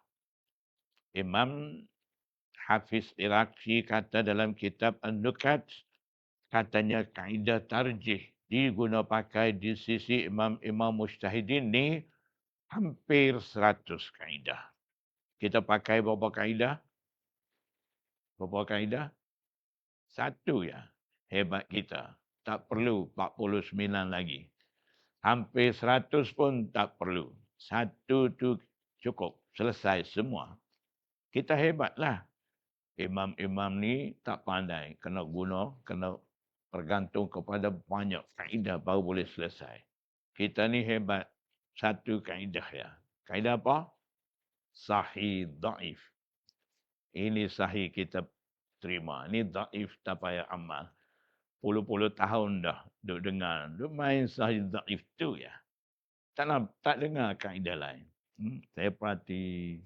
Imam Hafiz Iraqi kata dalam kitab An-Nukat, katanya kaedah tarjih diguna pakai di sisi imam-imam mujtahidin ni hampir 100 kaedah. Kita pakai berapa kaedah? Berapa kaedah? Satu ya. Hebat kita. Tak perlu 49 lagi. Hampir 100 pun tak perlu. Satu tu cukup. Selesai semua. Kita hebatlah. Imam-imam ni tak pandai. Kena guna, kena bergantung kepada banyak kaedah baru boleh selesai. Kita ni hebat. Satu kaedah ya. Kaedah apa? Sahih, daif. Ini sahih kita terima. Ini daif tak payah amal. Puluh-puluh tahun dah duk dengar. Duk main sahih daif tu ya. Tak dengar kaedah lain. Saya perhati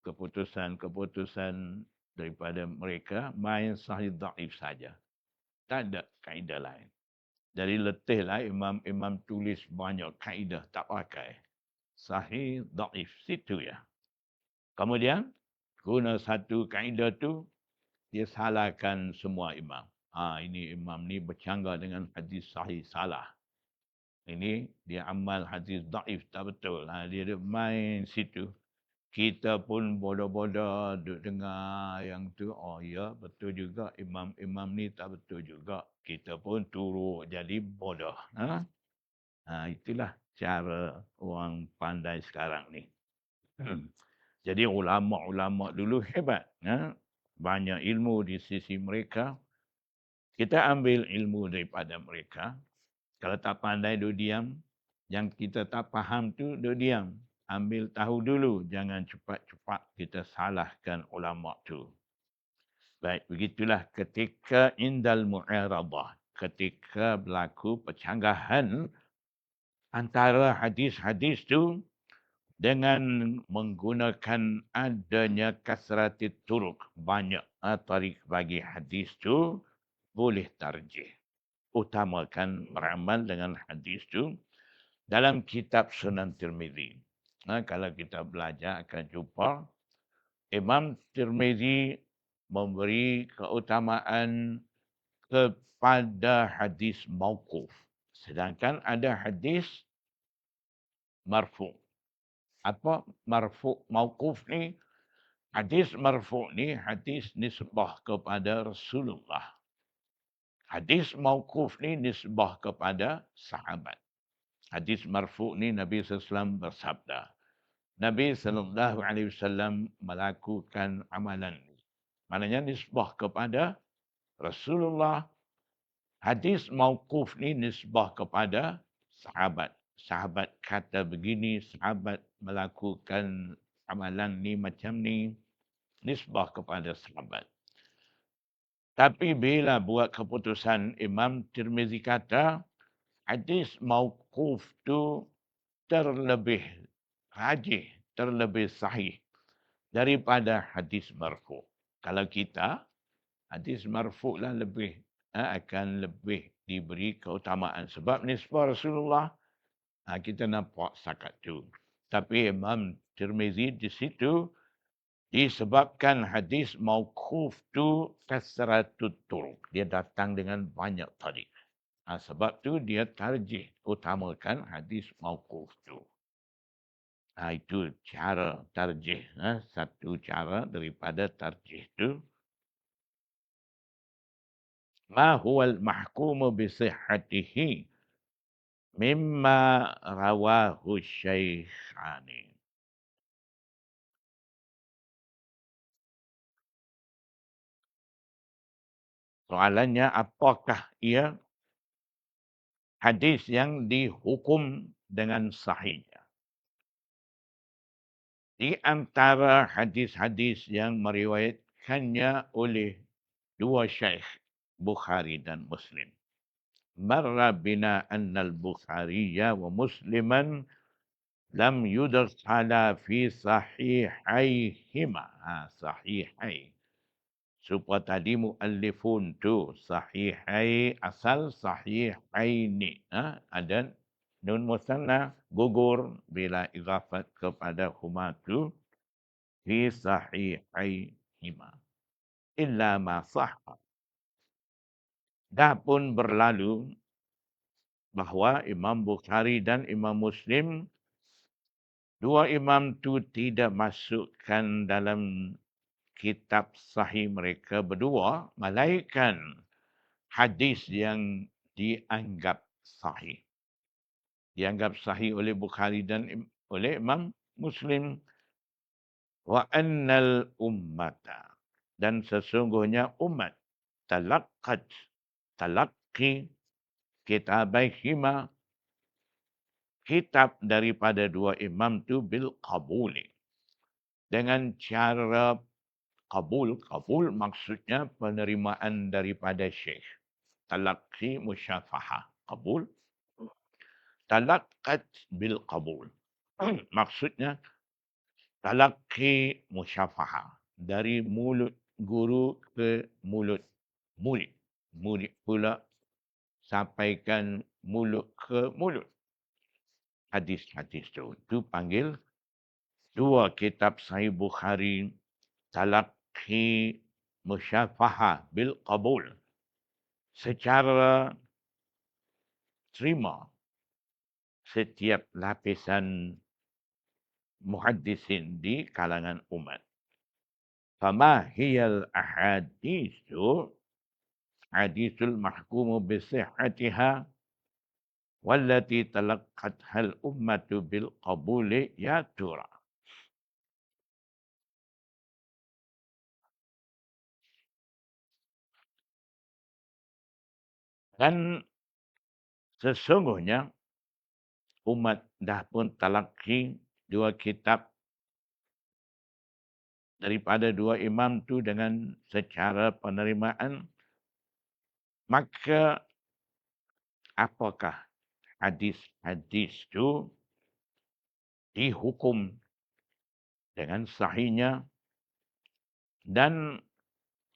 keputusan-keputusan daripada mereka main sahih daif saja. Tak ada kaedah lain. Jadi letihlah imam-imam tulis banyak kaedah tak pakai. Sahih daif situ ya. Kemudian guna satu kaedah tu dia salahkan semua imam. Ini imam ni bercanggah dengan hadis sahih salah. Ini dia amal hadis daif tak betul. Dia main situ. Kita pun bodoh-bodoh duk dengar yang tu. Oh ya, betul juga. Imam-imam ni tak betul juga. Kita pun turut jadi bodoh. Itulah cara orang pandai sekarang ni. Jadi ulama-ulama dulu hebat. Banyak ilmu di sisi mereka. Kita ambil ilmu daripada mereka. Kalau tak pandai, duduk diam. Yang kita tak faham tu, duduk diam. Ambil tahu dulu. Jangan cepat-cepat kita salahkan ulama tu. Baik, begitulah ketika indal mu'aradah. Ketika berlaku percanggahan antara hadis-hadis tu dengan menggunakan adanya kasratit turuk. Banyak tarik bagi hadis tu boleh tarjih. Utamakan beramal dengan hadis tu dalam kitab Sunan Tirmizi. Kalau kita belajar akan jumpa Imam Tirmizi memberi keutamaan kepada hadis mauquf. Sedangkan ada hadis marfu'. Apa marfu' mauquf ni? Hadis marfu' ni hadis nisbah kepada Rasulullah. Hadis mauquf ni nisbah kepada sahabat. Hadis marfu' ni Nabi SAW bersabda. Nabi SAW melakukan amalan. Maknanya nisbah kepada Rasulullah. Hadis mauquf ni nisbah kepada sahabat. Sahabat kata begini, sahabat melakukan amalan ni macam ni, nisbah kepada sahabat. Tapi bila buat keputusan, Imam Tirmizi kata hadis mauquf tu terlebih rajih, terlebih sahih daripada hadis marfu'. Kalau kita, hadis marfu' lah akan lebih diberi keutamaan. Sebab nisbah Rasulullah, kita nampak sakat tu. Tapi Imam Tirmizi di situ disebabkan hadis mauquf tu kasratut turuq. Dia datang dengan banyak tarik. Sebab tu dia tarjih, utamakan hadis mauquf tu. Itu cara tarjih. Satu cara daripada tarjih tu. Ma huwal mahkumu bisihhatihi mimma rawahu syaikhani. Soalannya, apakah ia hadis yang dihukum dengan sahihnya? Di antara hadis-hadis yang meriwayatkannya oleh dua syekh, Bukhari dan Muslim. Marra bina anna al-Bukhariya wa Musliman lam yudkhala fi sahihaihima. Sahihai. Supaya tadi muallifun tu sahihai asal sahihaini. Ada nun musanna gugur bila idafat kepada huma tu fi sahihaihima. Illa ma sahha. Dah pun berlalu bahawa Imam Bukhari dan Imam Muslim, dua imam tu tidak masukkan dalam kitab sahih mereka berdua, melainkan hadis yang dianggap sahih. Dianggap sahih oleh Bukhari dan oleh Imam Muslim. Wa annal ummata. Dan sesungguhnya umat talaqi kitabaihima, kitab daripada dua imam tu bil qabuli. Dengan cara qabul. Qabul maksudnya penerimaan daripada syekh. Talaqi musyafahah. Qabul. Talaqat bil qabul. Maksudnya talaqi musyafahah. Dari mulut guru ke mulut murid. Murid pula sampaikan mulut ke mulut. Hadis-hadis tu. Itu panggil dua kitab Sahih Bukhari talaqi musyafahah bil qabul. Secara terima setiap lapisan muhaddisin di kalangan umat. Fama hiyal ahadithu hadithul mahkumu bisihhatiha wallati talaqqathal ummatu bil qabuli ya tura. Dan sesungguhnya umat dah pun talaqi dua kitab daripada dua imam tu dengan secara penerimaan. Maka apakah hadis-hadis tu dihukum dengan sahihnya, dan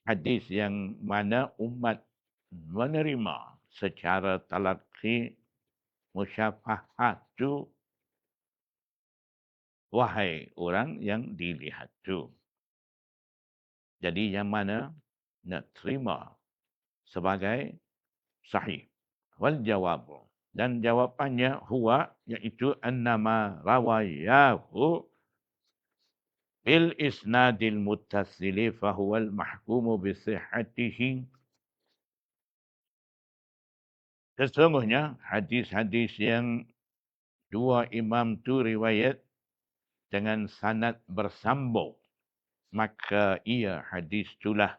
hadis yang mana umat menerima secara talaqi musyafahah tu, wahai orang yang dilihat tu. Jadi yang mana nak terima sebagai sahih. Wal jawabu. Dan jawapannya huwa, iaitu annama rawayahu bil isnadil muttasili fahuwal mahkumu bisihhatihi. Sesungguhnya hadis-hadis yang dua imam tu riwayat dengan sanad bersambung, maka ia hadis itulah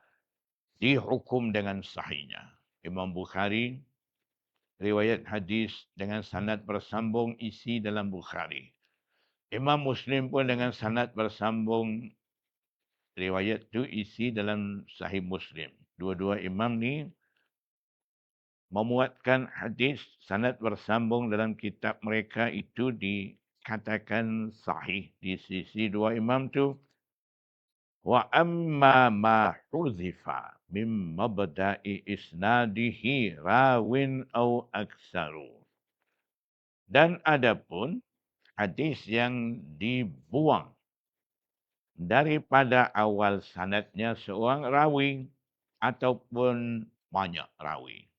dihukum dengan sahihnya. Imam Bukhari riwayat hadis dengan sanad bersambung isi dalam Bukhari. Imam Muslim pun dengan sanad bersambung riwayat tu isi dalam Sahih Muslim. Dua-dua imam ni memuatkan hadis sanad bersambung dalam kitab mereka itu dikatakan sahih di sisi dua imam tu. Wa amma ma huzifa min mabda'i isnadihi rawin au aksaru. Dan adapun hadis yang dibuang daripada awal sanadnya seorang rawi ataupun banyak rawi.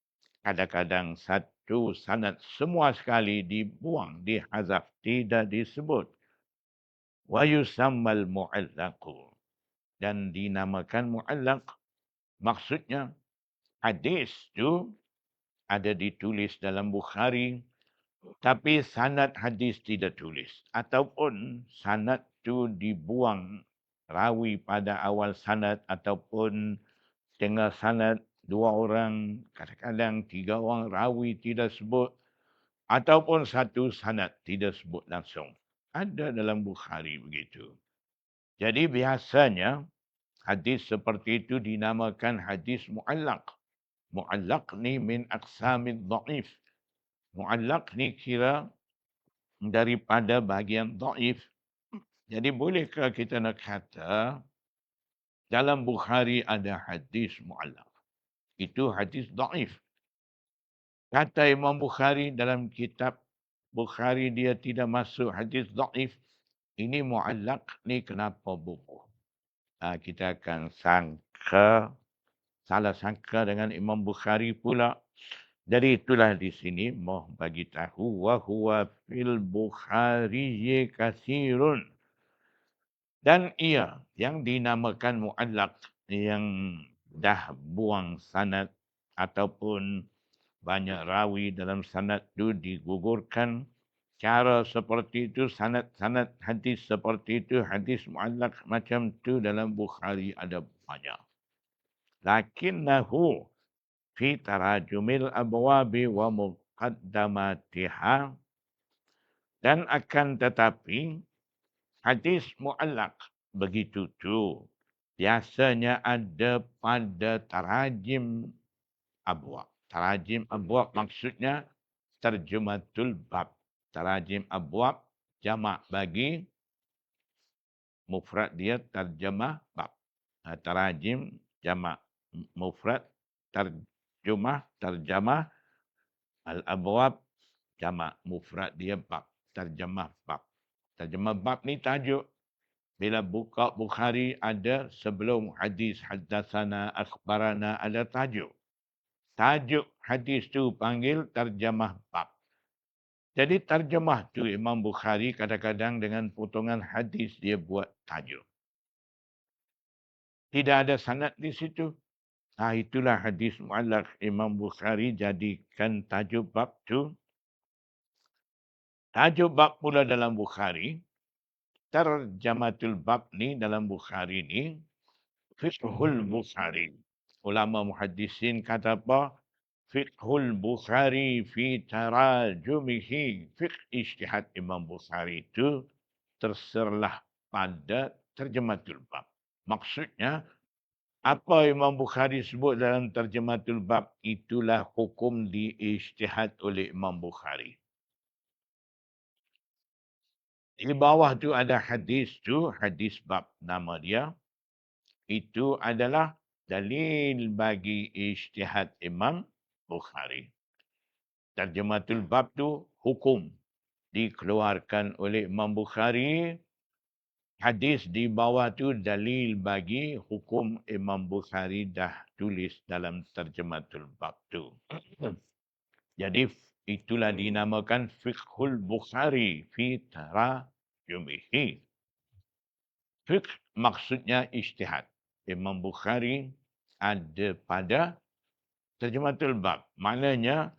Kadang-kadang satu sanad semua sekali dibuang, dihazaf, tidak disebut. Wa yusammal mu'allaqu. Dan dinamakan mu'allaq. Maksudnya hadis itu ada ditulis dalam Bukhari, tapi sanad hadis tidak tulis. Ataupun sanad itu dibuang rawi pada awal sanad ataupun tengah sanad dua orang, kadang-kadang tiga orang rawi tidak sebut, ataupun satu sanad tidak sebut langsung. Ada dalam Bukhari begitu. Jadi biasanya hadis seperti itu dinamakan hadis mu'allaq. Mu'allaq ni min aqsamid dha'if. Mu'allaq ni kira daripada bahagian dhaif. Jadi bolehkah kita nak kata dalam Bukhari ada hadis mu'allaq? Itu hadis dhaif. Kata Imam Bukhari dalam kitab Bukhari dia tidak masuk hadis dhaif. Ini mu'allaq ni kenapa buku? Kita akan salah sangka dengan Imam Bukhari pula. Jadi itulah di sini mau bagi tahu wa huwa fil Bukhari katsirun. Dan ia yang dinamakan mu'allaq yang dah buang sanad ataupun banyak rawi dalam sanad itu digugurkan. Cara seperti itu, sanad-sanad hadis seperti itu, hadis mu'allaq macam tu dalam Bukhari ada banyak. Lakinnahu fi tarajumil abwabi wa muqaddamatiha. Dan akan tetapi hadis mu'allaq begitu tu biasanya ada pada tarajim abwab. Tarajim abwab maksudnya terjematul bab. Tarajim abwab jamak bagi mufrad dia terjemah bab. Tarajim jamak mufrad terjemah al-abwab jamak mufrad dia bab. Terjemah bab. Terjemah bab ni tajuk. Bila buka Bukhari ada sebelum hadis haddatsana akhbarana ada tajuk. Tajuk hadis tu panggil terjemah bab. Jadi terjemah tu Imam Bukhari kadang-kadang dengan potongan hadis dia buat tajuk. Tidak ada sanad di situ. Itulah hadis mu'allaq Imam Bukhari jadikan tajuk bab tu. Tajuk bab pula dalam Bukhari. Terjematul bab ni dalam Bukhari ni. Fiqhul Bukhari. Ulama muhaddisin kata apa? Fiqhul Bukhari fi tarajumihi. Fiqh ijtihad Imam Bukhari itu terserlah pada terjematul bab. Maksudnya, apa Imam Bukhari sebut dalam terjematul bab, itulah hukum diijtihad oleh Imam Bukhari. Di bawah tu ada hadis tu, hadis bab nama dia. Itu adalah dalil bagi ijtihad Imam Bukhari. Terjematul bab tu hukum dikeluarkan oleh Imam Bukhari. Hadis di bawah tu dalil bagi hukum Imam Bukhari dah tulis dalam terjematul bab tu. Jadi itulah dinamakan Fiqhul Bukhari fi tarajumihi. Fiqh maksudnya ijtihad. Imam Bukhari ada pada terjematul bab. Maknanya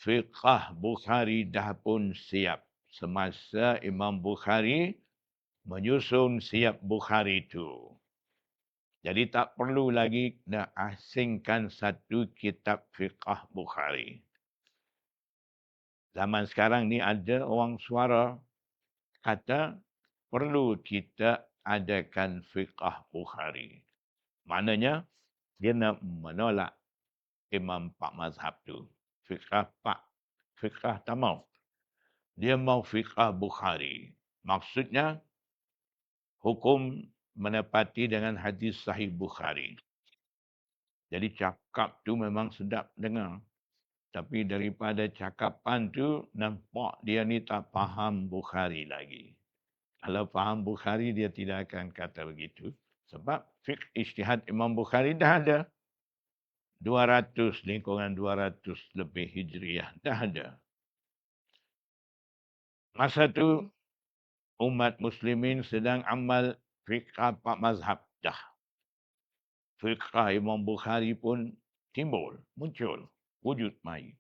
fiqh Bukhari dah pun siap. Semasa Imam Bukhari menyusun siap Bukhari itu. Jadi tak perlu lagi nak asingkan satu kitab fiqh Bukhari. Zaman sekarang ni ada orang suara kata perlu kita adakan fiqh Bukhari. Maknanya dia nak menolak imam Pak Mazhab tu. Fiqh tak mau. Dia mau fiqh Bukhari. Maksudnya hukum menepati dengan hadis sahih Bukhari. Jadi cakap tu memang sedap dengar. Tapi daripada cakapan tu nampak dia ni tak faham Bukhari lagi. Kalau faham Bukhari dia tidak akan kata begitu. Sebab fiqh ijtihad Imam Bukhari dah ada. 200, lingkungan 200 lebih Hijriah dah ada. Masa tu umat muslimin sedang amal fiqh Pak Mazhab dah. Fiqh Imam Bukhari pun timbul, muncul, wujud mai.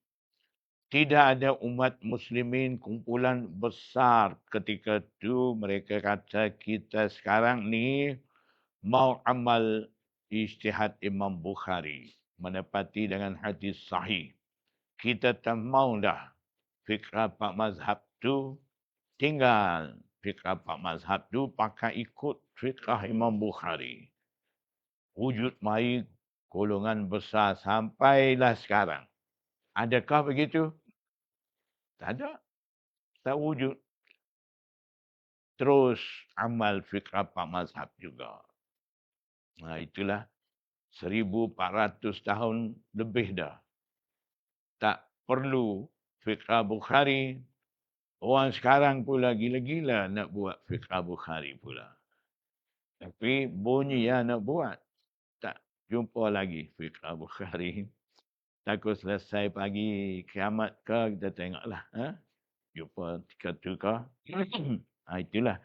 Tidak ada umat muslimin kumpulan besar ketika itu mereka kata kita sekarang ni mau amal ijtihad Imam Bukhari menepati dengan hadis sahih. Kita tak mau dah fiqh Pak Mazhab tu tinggal. Fiqh Pak Mazhab tu pakai ikut fiqh Imam Bukhari. Wujud mai golongan besar sampailah sekarang. Adakah begitu? Tak ada. Tak wujud. Terus amal fiqh Pak Mazhab juga. Nah, itulah 1400 tahun lebih dah. Tak perlu fiqh Bukhari. Orang sekarang pula gila-gila nak buat fiqh Bukhari pula. Tapi bunyi yang nak buat. Tak jumpa lagi fiqh Bukhari. Takut selesai pagi kiamat ke, kita tengoklah. Jumpa tika-tika. Itulah.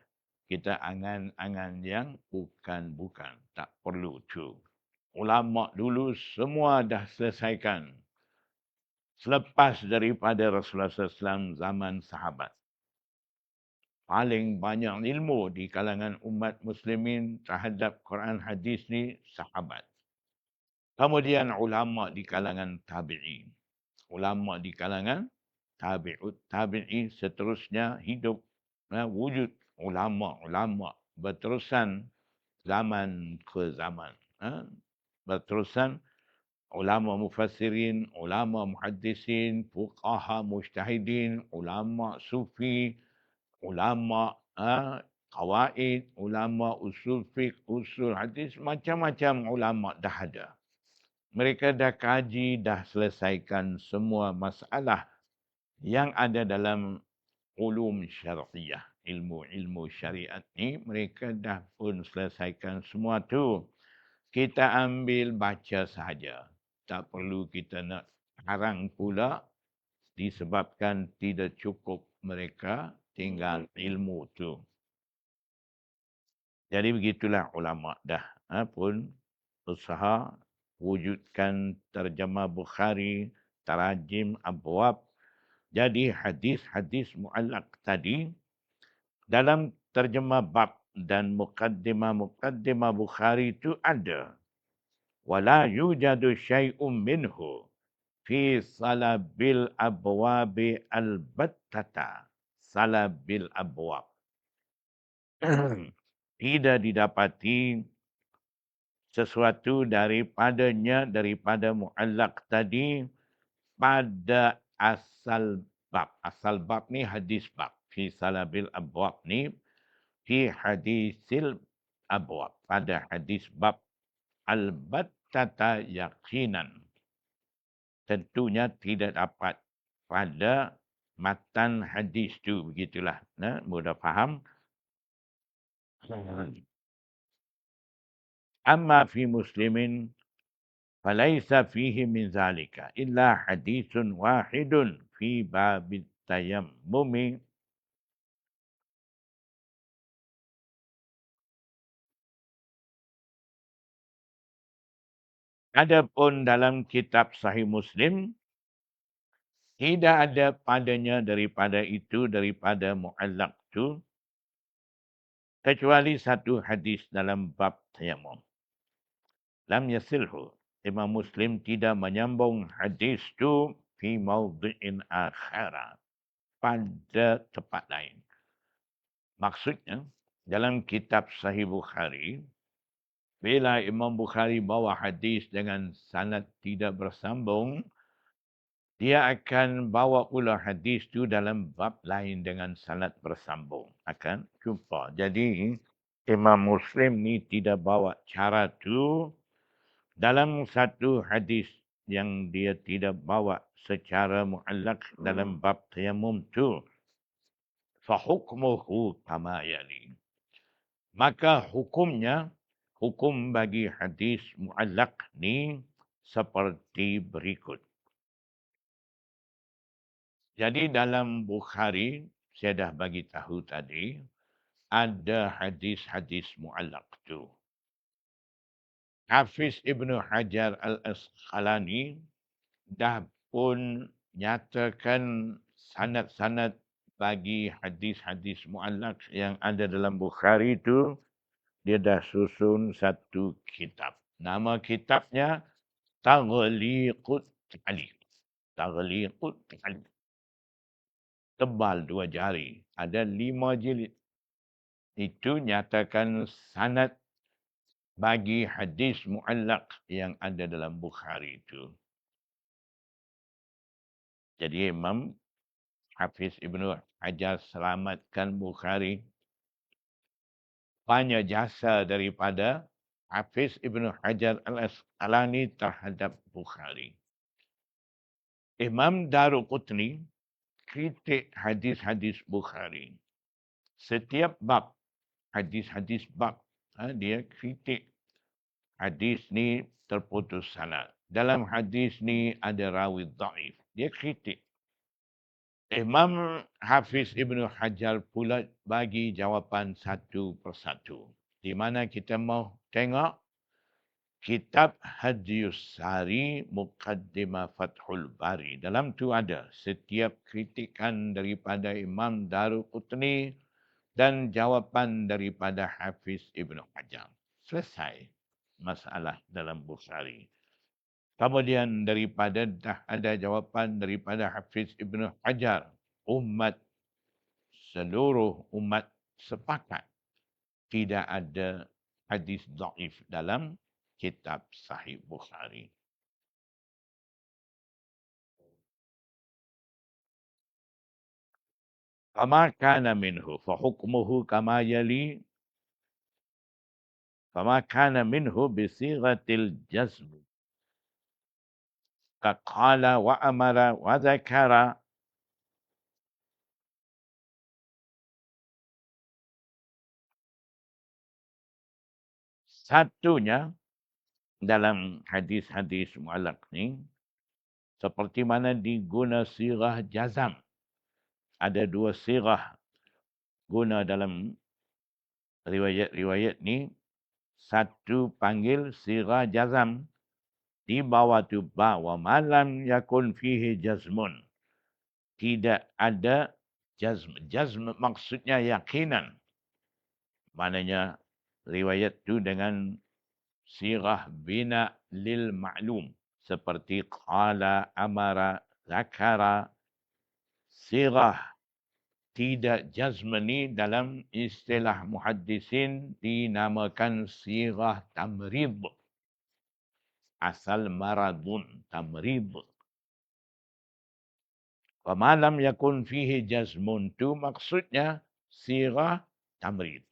Kita angan-angan yang bukan-bukan. Tak perlu tu. Ulama dulu semua dah selesaikan. Selepas daripada Rasulullah SAW zaman sahabat. Paling banyak ilmu di kalangan umat muslimin terhadap Quran hadis ni sahabat. Kemudian ulama di kalangan tabi'in. Ulama di kalangan tabi'in seterusnya hidup. Wujud ulama berterusan zaman ke zaman. Berterusan ulama mufassirin, ulama muhaddisin, fuqaha mujtahidin, ulama sufi, ulama qawaid, ulama usul fiqh, usul hadis, macam-macam ulama dah ada. Mereka dah kaji, dah selesaikan semua masalah yang ada dalam ulum syariah, ilmu-ilmu syariat ni, mereka dah pun selesaikan semua tu. Kita ambil baca sahaja. Tak perlu kita nak harang pula disebabkan tidak cukup mereka tinggal ilmu tu. Jadi begitulah ulama dah pun usaha wujudkan terjemah Bukhari, tarajim abwab. Jadi hadis-hadis mu'allaq tadi dalam terjemah bab dan muqaddimah Bukhari itu ada. Wala yujadu syai'um minhu fi salabil abwabi al-battata. Salabil abwab. Tidak didapati sesuatu daripada mu'allaq tadi pada asal bab. Asal bab ni hadis bab. Fi salabil abwab ni. Fi hadisil abwab. Pada hadis bab. Al-battata yaqinan. Tentunya tidak dapat pada matan hadis tu. Begitulah. Mudah faham. Amma fi muslimin فليس فيه من ذلك إلا حديث واحد في باب التيمم. Adapun dalam kitab Sahih Muslim tidak ada padanya daripada mu'allaq itu kecuali satu hadis dalam bab tayamum. Lam yasilhu. Imam Muslim tidak menyambung hadis itu fi mawdi'in akhara, pada tempat lain. Maksudnya, dalam kitab Sahih Bukhari, bila Imam Bukhari bawa hadis dengan sanad tidak bersambung, dia akan bawa pula hadis itu dalam bab lain dengan sanad bersambung. Akan jumpa. Jadi, Imam Muslim ni tidak bawa cara tu dalam satu hadis yang dia tidak bawa secara muallak dalam bab tayamum tu. Fahukmuhu kama yali. Maka hukumnya, hukum bagi hadis muallak ni seperti berikut. Jadi dalam Bukhari, saya dah bagi tahu tadi, ada hadis-hadis muallak tu. Hafiz Ibnu Hajar Al-Asqalani dah pun nyatakan sanad-sanad bagi hadis-hadis muallak yang ada dalam Bukhari itu, dia dah susun satu kitab. Nama kitabnya Taghliqut Ali. Taghliqut Ali. Tebal 2 jari. Ada 5 jilid. Itu nyatakan sanad bagi hadis muallak yang ada dalam Bukhari itu. Jadi Imam Hafiz Ibnu Hajar selamatkan Bukhari. Banyak jasa daripada Hafiz Ibnu Hajar Al-Asqalani terhadap Bukhari. Imam Daruqutni kritik hadis-hadis Bukhari. Setiap bab, hadis-hadis bab, dia kritik hadis ni terputus sanad. Dalam hadis ni ada rawi dhaif. Dia kritik. Imam Hafiz Ibnu Hajar pula bagi jawapan satu persatu. Di mana kita mau tengok kitab Hadiyus Sari Muqaddimah Fathul Bari. Dalam tu ada setiap kritikan daripada Imam Daruqutni dan jawapan daripada Hafiz Ibnu Hajar. Selesai masalah dalam Bukhari. Kemudian daripada dah ada jawapan daripada Hafiz Ibnu Hajar, seluruh umat sepakat tidak ada hadis dhaif dalam kitab Sahih Bukhari. Fama kana minhu fahukmuhu kama yali. Fama kana minhu bisighatil jazm. Kaqala wa amara wa zakara. Satunya dalam hadis-hadis muallak ni, seperti mana diguna sirah jazam. Ada 2 sirah guna dalam riwayat-riwayat ni. Satu panggil sirah jazam. Di bawah tu ba wa malam yakun fihi jazmun. Tidak ada jazm. Jazm maksudnya yakinan. Maknanya riwayat tu dengan sirah bina lil ma'lum. Seperti qala, amara, zakara. Sirah tidak jazm ni dalam istilah muhaddisin dinamakan sirah tamrid. Asal maradun, tamrid. Wa malam yakun fihi jazmun tu maksudnya sirah tamrid.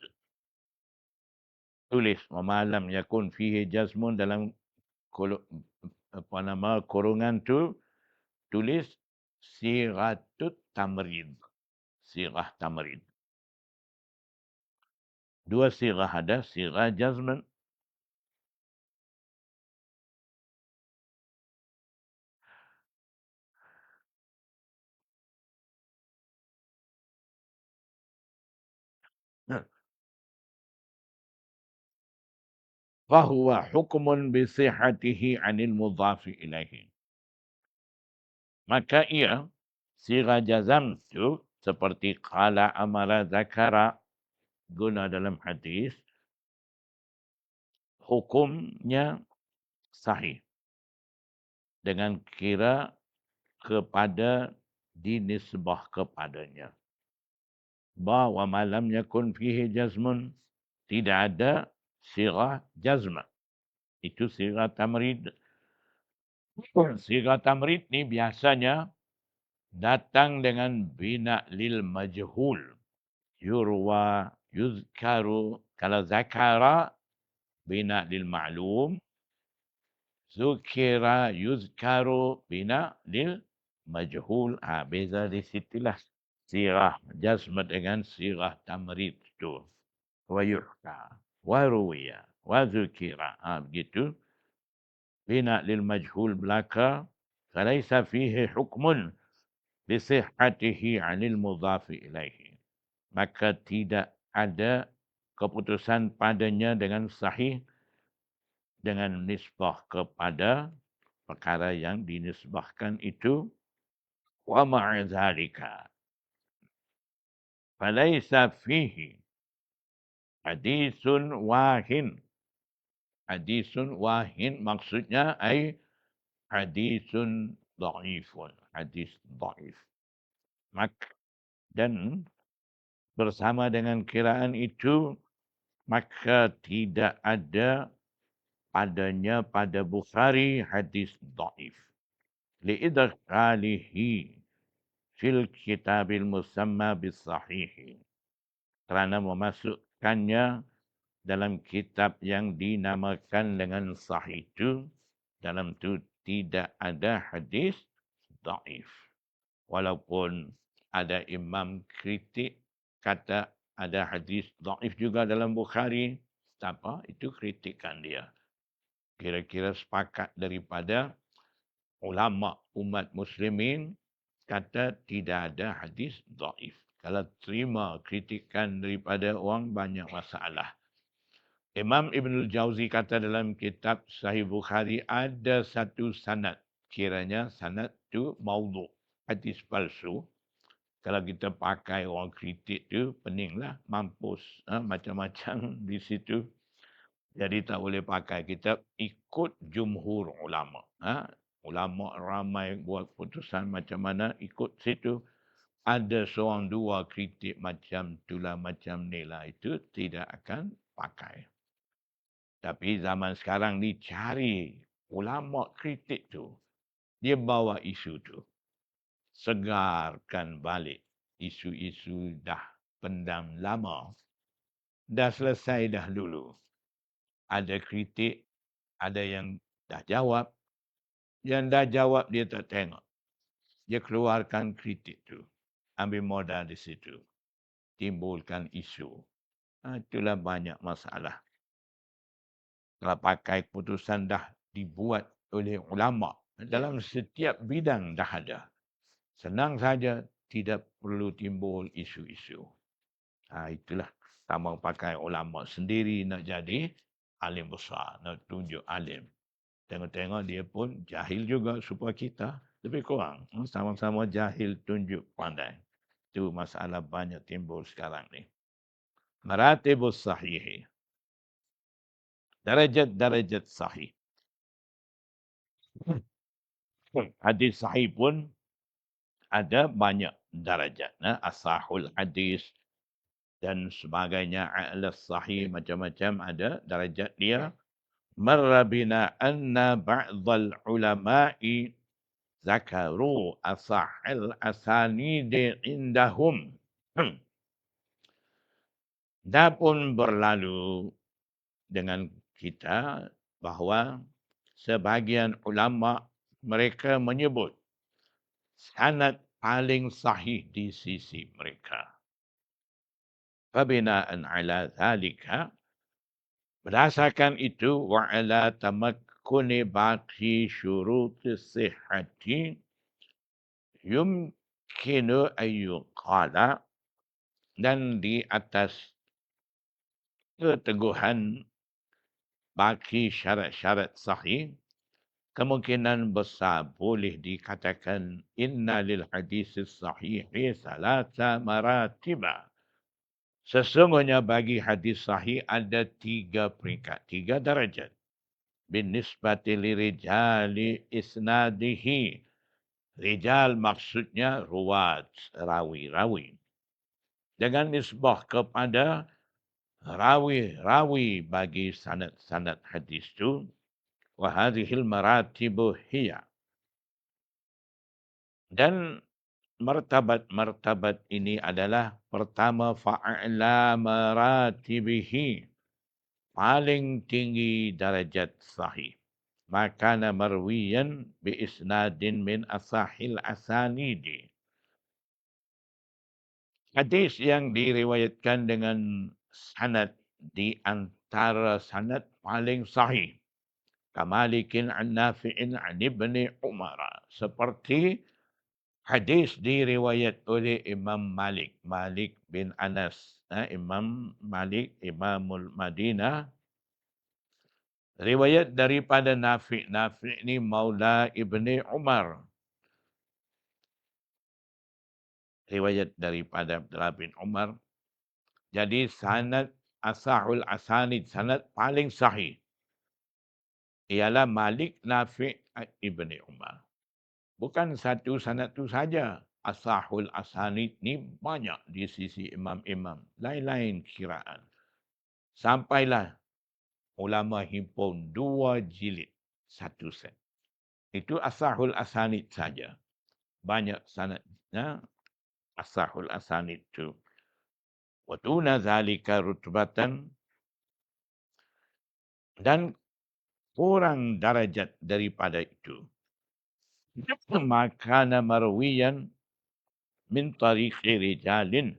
Tulis wa malam yakun fihi jazmun dalam kurungan tu, tulis siratut tamrid. Sirah tamrid. 2 sirah ada, sirah jazman. Fahuwa hukmun bisihatihi anil mudhafi ilaihi. Maka ia, sirah jazam tu seperti qala, amara, zakara, guna dalam hadis, hukumnya sahih dengan kira kepada dinisbah kepadanya. Bahawa malam yakun fihi jazmun, tidak ada sirah jazma. Itu sirah tamrid. Sirah tamrid ni biasanya datang dengan bina lil majhul. Yurwa, yuzkaru. Kalau zakara, bina lil ma'lum. Zukira, yuzkaru, bina lil majhul. Beza di situlah. Sirah jazma dengan sirah tamrid tu. Wa yuhka, wa ruwiya, wa zukira. Begitu. Bina lil majhul belaka. Falaisa fihi hukmun bisihhatihi anil mudhafi ilaihi. Maka tidak ada keputusan padanya dengan sahih dengan nisbah kepada perkara yang dinisbahkan itu. Wa ma'azalika. Falaisa fihi hadisun wahin. Hadisun wahin maksudnya ay hadisun dhaifun. Hadis dhaif. Dan bersama dengan kiraan itu, maka tidak ada padanya pada Bukhari hadis dhaif. Li'idkhalihi fil kitabil musamma bis sahihi. Kerana memasukkannya dalam kitab yang dinamakan dengan sahih itu, dalam itu tidak ada hadis dhaif. Walaupun ada imam kritik kata ada hadis dhaif juga dalam Bukhari, tak apa, itu kritikan dia. Kira-kira sepakat daripada ulama umat muslimin kata tidak ada hadis dhaif. Kalau terima kritikan daripada orang, banyak masalah. Imam Ibnul Jauzi kata dalam kitab Sahih Bukhari ada satu sanad. Kiranya sanad tu maudhu', hadis palsu. Kalau kita pakai orang kritik tu, peninglah mampus. Macam-macam di situ. Jadi tak boleh pakai. Kita ikut jumhur ulama. Ulama ramai buat putusan macam mana, ikut situ. Ada seorang dua kritik macam itulah, macam ni lah. Itu tidak akan pakai. Tapi zaman sekarang ni cari ulama kritik tu. Dia bawa isu tu. Segarkan balik isu-isu dah pendam lama. Dah selesai dah dulu. Ada kritik, ada yang dah jawab. Yang dah jawab dia tak tengok. Dia keluarkan kritik tu. Ambil modal di situ. Timbulkan isu. Itulah banyak masalah. Kalau pakai keputusan dah dibuat oleh ulama. Dalam setiap bidang dah ada. Senang saja, tidak perlu timbul isu-isu. Itulah. Sama pakai ulama sendiri nak jadi alim besar. Nak tunjuk alim. Tengok-tengok dia pun jahil juga supaya kita lebih kurang. Sama-sama jahil tunjuk pandai. Itu masalah banyak timbul sekarang ni. Maratibus sahihi. Darajat-darajat sahih. Hadis sahih pun ada banyak darajat. Asahul hadis dan sebagainya. A'la sahih macam-macam ada darajat dia. Marra bina anna ba'dal ulama'i zakaru asahil asanidi indahum. Dah pun berlalu dengan kita bahawa sebahagian ulama mereka menyebut sanad paling sahih di sisi mereka. Fabina'an ala dhalika, berdasarkan itu, wa ala tamakkuni baqi syuruti sihhati yumkinu ayyuqala, dan di atas keteguhan baki syarat-syarat sahih, kemungkinan besar boleh dikatakan inna lil hadis sahihi salasa maratiba. Sesungguhnya bagi hadis sahih ada 3 peringkat, 3 darajat. Binisbati lirijali isnadihi. Rijal maksudnya ruwat, rawi-rawi. Dengan nisbah kepada rawi-rawi bagi sanad-sanad hadis itu. Wahadihil maratibu hiya. Dan martabat-martabat ini adalah pertama fa'ala maratibihi. Paling tinggi darajat sahih. Makana marwiyan bi isnadin min asahil asanidi. Hadis yang diriwayatkan dengan sanad di antara sanad paling sahih. Kamalikin an Nafi'in an Ibni Umar. Seperti hadis diriwayat oleh Imam Malik. Malik bin Anas. Imam Malik, Imamul Madinah. Riwayat daripada Nafi'. Nafi' ni Maula Ibni Umar. Riwayat daripada Abdullah bin Umar. Jadi sanad asahul asanid, sanad paling sahih ialah Malik Nafi' Ibni Umar. Bukan satu sanad tu saja. Asahul asanid ni banyak di sisi imam-imam. Lain-lain kiraan. Sampailah ulama himpun 2 jilid, 1 set. Itu asahul asanid saja. Banyak sanadnya asahul asanid tu. Wa duna zalika rutbatan, dan kurang darajat daripada itu. Makana marwiyan min tariqi rijalin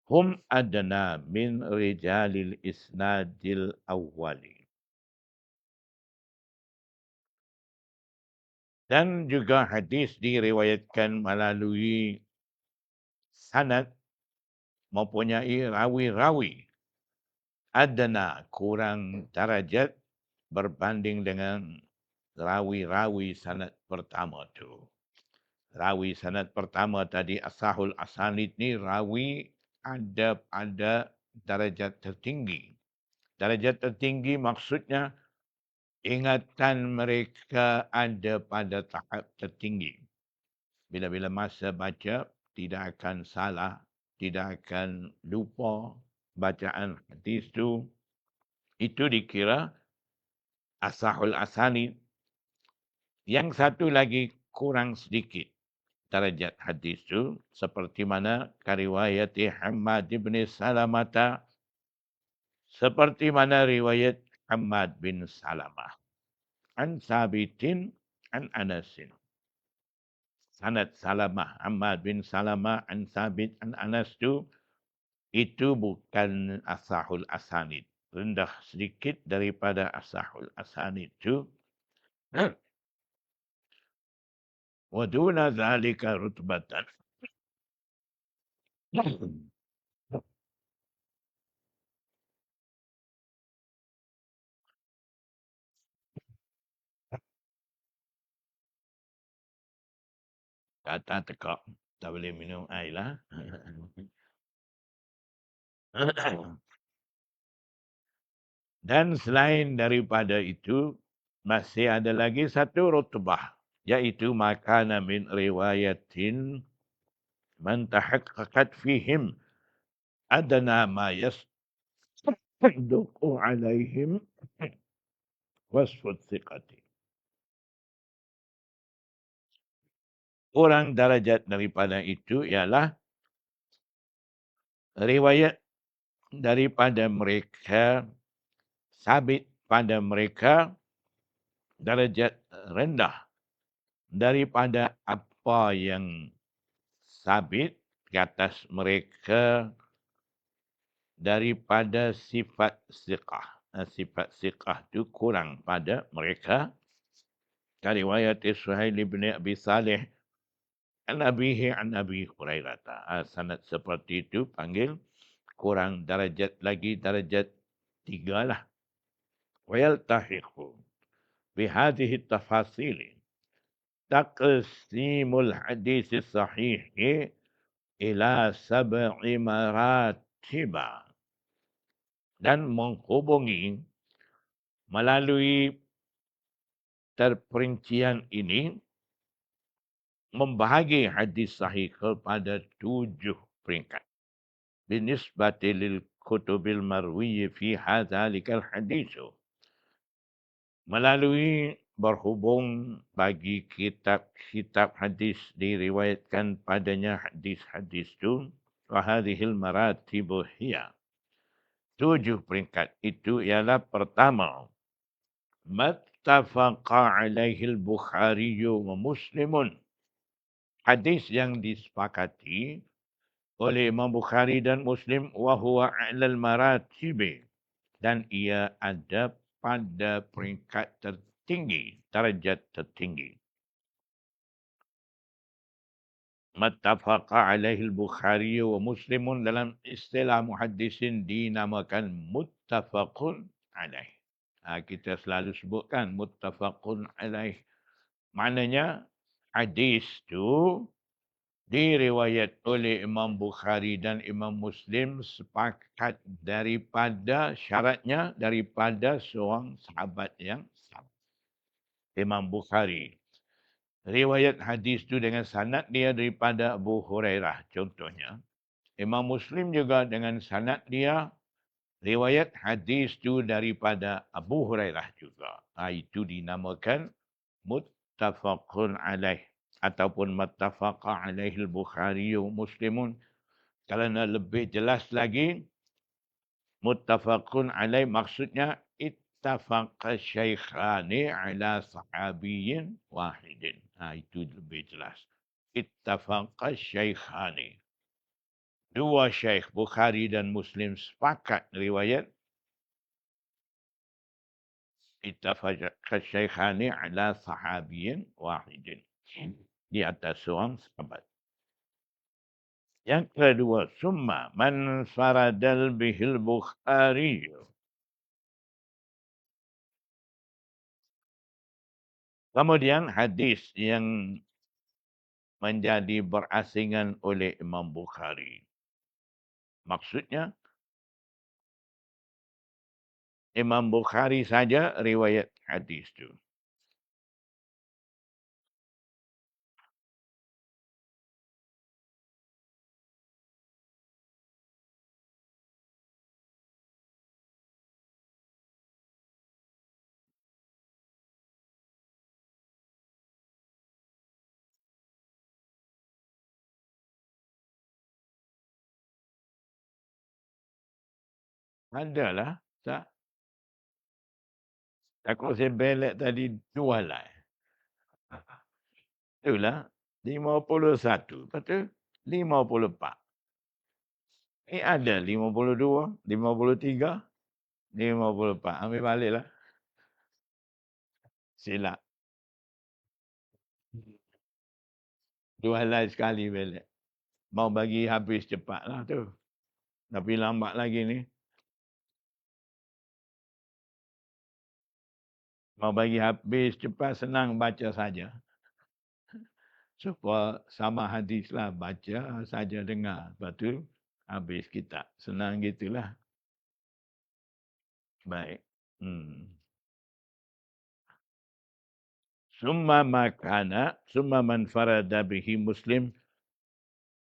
hum adna min rijalil isnadil awwali. Dan juga hadis diriwayatkan melalui sanad mempunyai rawi-rawi adna, kurang darajat berbanding dengan rawi-rawi sanad pertama tu. Rawi sanad pertama tadi asahul asanid ni rawi ada pada darajat tertinggi. Darajat tertinggi maksudnya ingatan mereka ada pada tahap tertinggi. Bila-bila masa baca, tidak akan salah, tidak akan lupa bacaan hadis itu. Itu dikira asahul asanid. Yang satu lagi kurang sedikit darajat hadis itu, seperti mana riwayat Hammad bin Salamah, seperti mana riwayat Hammad bin Salamah an Sabitin an Anasin. Sanad Salamah, Hammad bin Salamah an Sabit an Anas itu bukan asahul asanid. Rendah sedikit daripada asahul asanid itu. Wa duna zalika rutbatan. Kata tekak, tak boleh minum air lah. Dan selain daripada itu, masih ada lagi satu rutbah, iaitu makana min riwayatin man tahaqqaqat fihim adna ma yasduqu alaihim wasfut thiqati. Kurang darajat daripada itu ialah riwayat daripada mereka, sabit pada mereka darajat rendah daripada apa yang sabit ke atas mereka daripada sifat siqah. Sifat siqah itu kurang pada mereka. Riwayat Suhail bin Abi Salih an abihi an Abi Hurairah. Sanad seperti itu panggil kurang darajat lagi, darajat 3 lah. Wa yaltahiqu bihadhihi at-tafasil taqsimul hadis sahih ila 7 marat tiba dan menghubungi melalui terperincian ini membahagi hadis sahih kepada 7 peringkat. Binisbati lil kutubil marwiyyi fi hadzalikal hadisu. Melalui berhubung bagi kitab-kitab hadis diriwayatkan padanya hadis-hadis itu, wa hadhil maratibu hiya. 7 peringkat itu ialah pertama, mattafaqa alaihi al-Bukhari wa Muslimun. Hadis yang disepakati oleh Imam Bukhari dan Muslim wa huwa a'lal maratibi, dan ia ada pada peringkat tertinggi, darjat tertinggi. Mattafaqa alaihi al-Bukhari wa Muslimun dalam istilah muhaddisin dinamakan muttafaqun alaih. Kita selalu sebutkan muttafaqun alaih. Maknanya hadis tu diriwayat oleh Imam Bukhari dan Imam Muslim sepakat daripada syaratnya daripada seorang sahabat yang sama. Imam Bukhari riwayat hadis itu dengan sanad dia daripada Abu Hurairah contohnya. Imam Muslim juga dengan sanad dia riwayat hadis itu daripada Abu Hurairah juga. Itu dinamakan muttafaqun alaih ataupun mattafaqa alaihi al-Bukhari wa Muslimun. Kerana lebih jelas lagi, muttafaqun alaih maksudnya ittafaqa syaikhani ala sahabiyyin wahidin. Itu lebih jelas. Ittafaqa syaikhani. Dua syekh Bukhari dan Muslim sepakat riwayat ittafaqa syaikhani ala sahabiyyin wahidin. Di atas seorang sahabat. Yang kedua, summa man faradal bihil Bukhari. Kemudian hadis yang menjadi berasingan oleh Imam Bukhari. Maksudnya, Imam Bukhari saja riwayat hadis itu. Adalah, tak? Takut saya belak tadi dua lah. Itulah 51. Lepas tu 54. Ini ada 52, 53, 54. Ambil baliklah. Silap. Dua helai sekali belak. Mau bagi habis cepatlah tu. Tapi lambat lagi ni. Mau bagi habis cepat, senang baca saja. Supaya sama hadis lah. Baca saja dengar. Lepas tu habis kitab. Senang gitulah. Baik. Summa makana, summa man farada bihi Muslim.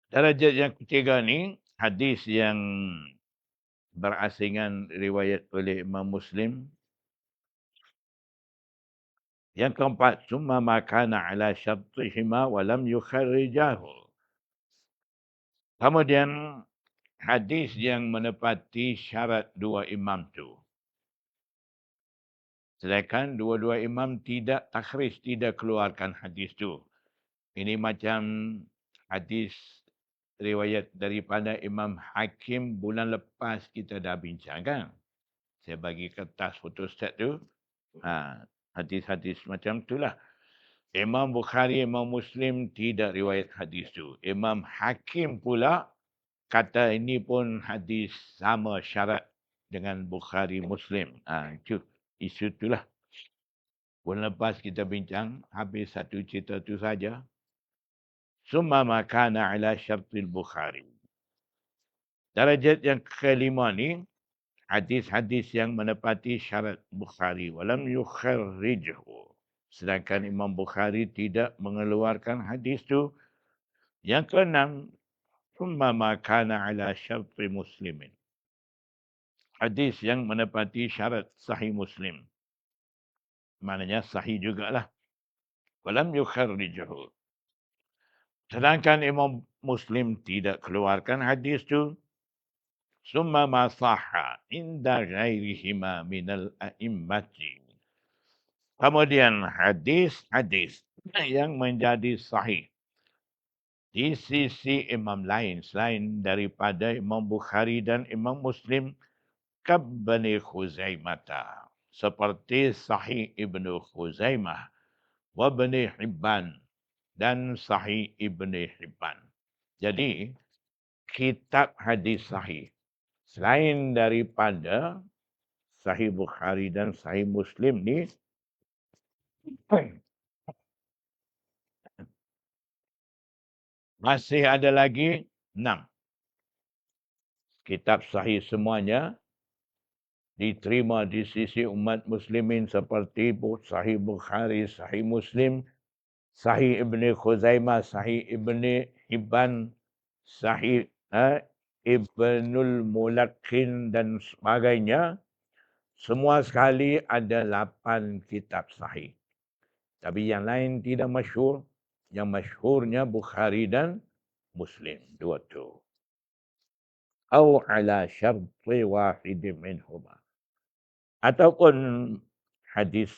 Darajat yang ketiga ni, hadis yang berasingan riwayat oleh Imam Muslim. Yang keempat, summa makana ala syartihima walam yukharrijahu. Kemudian hadis yang menepati syarat dua imam tu. Sedangkan dua-dua imam tidak takhrij, tidak keluarkan hadis tu. Ini macam hadis riwayat daripada Imam Hakim bulan lepas kita dah bincangkan. Saya bagi kertas fotostat tu. Hadis-hadis macam itulah. Imam Bukhari, Imam Muslim tidak riwayat hadis tu. Imam Hakim pula kata ini pun hadis sama syarat dengan Bukhari Muslim. Itu isu itulah. Bulan lepas kita bincang, habis satu cerita tu saja. Summa makana ala syartil Bukhari. Darajat yang kelima ni, hadis-hadis yang menepati syarat Bukhari. Walam yukharrijhu. Sedangkan Imam Bukhari tidak mengeluarkan hadis tu. Yang keenam, summa ma kana ala syarti muslimin. Hadis yang menepati syarat sahih Muslim. Maknanya sahih jugalah. Walam yukharrijhu. Sedangkan Imam Muslim tidak keluarkan hadis tu. Summa ma sahha inda ghairihima minal a'immati. Kemudian hadis-hadis yang menjadi sahih di sisi imam lain selain daripada Imam Bukhari dan Imam Muslim, kabani Khuzaimah, seperti Sahih Ibnu Khuzaimah, wa Ibni Hibban dan Sahih Ibni Hibban. Jadi kitab hadis sahih selain daripada Sahih Bukhari dan Sahih Muslim ni masih ada lagi 6 kitab sahih, semuanya diterima di sisi umat muslimin seperti Sahih Bukhari, Sahih Muslim, Sahih Ibni Khuzaimah, Sahih Ibni Hibban, Sahih Ibnul Mulaqin dan sebagainya. Semua sekali ada 8 kitab sahih. Tapi yang lain tidak masyhur. Yang masyhurnya Bukhari dan Muslim. Dua tu. Au ala syarti wahid minhuma. Ataupun hadis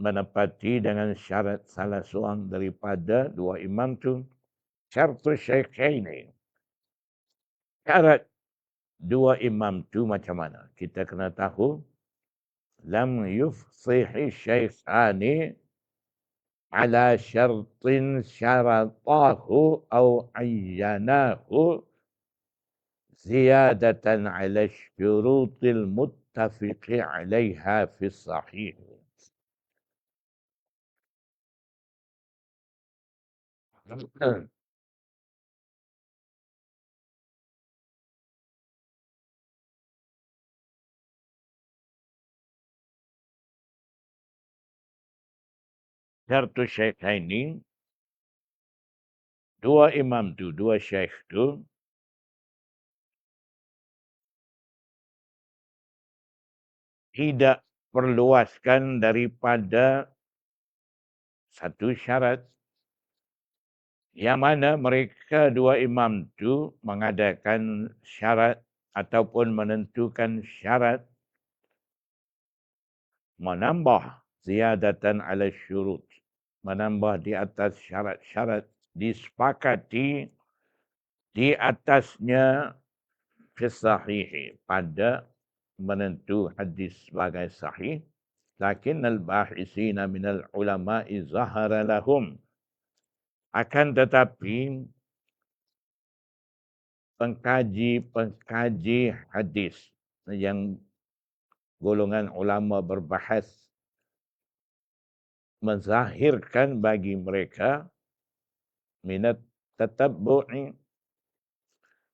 menepati dengan syarat salah seorang daripada dua imam tu. Syartu syaikhaini. Syarat dua imam tu macam mana? Kita kena tahu. Lam yufsihi syaikhani ala syartin syaratahu au ayyanahu ziyadatan ala syurutil muttafiqi alaiha fi sahih. Syartu syaikhaini, dua imam tu, dua syaikh tu, tidak perluaskan daripada satu syarat yang mana mereka dua imam tu mengadakan syarat ataupun menentukan syarat menambah ziyadatan ala syurut, menambah di atas syarat-syarat disepakati di atasnya fisahihi pada menentu hadis sebagai sahih. Lakin al-bahisina minal ulama'i zahara lahum. Akan tetapi pengkaji-pengkaji hadis yang golongan ulama berbahas menzahirkan bagi mereka minat tatabbu'i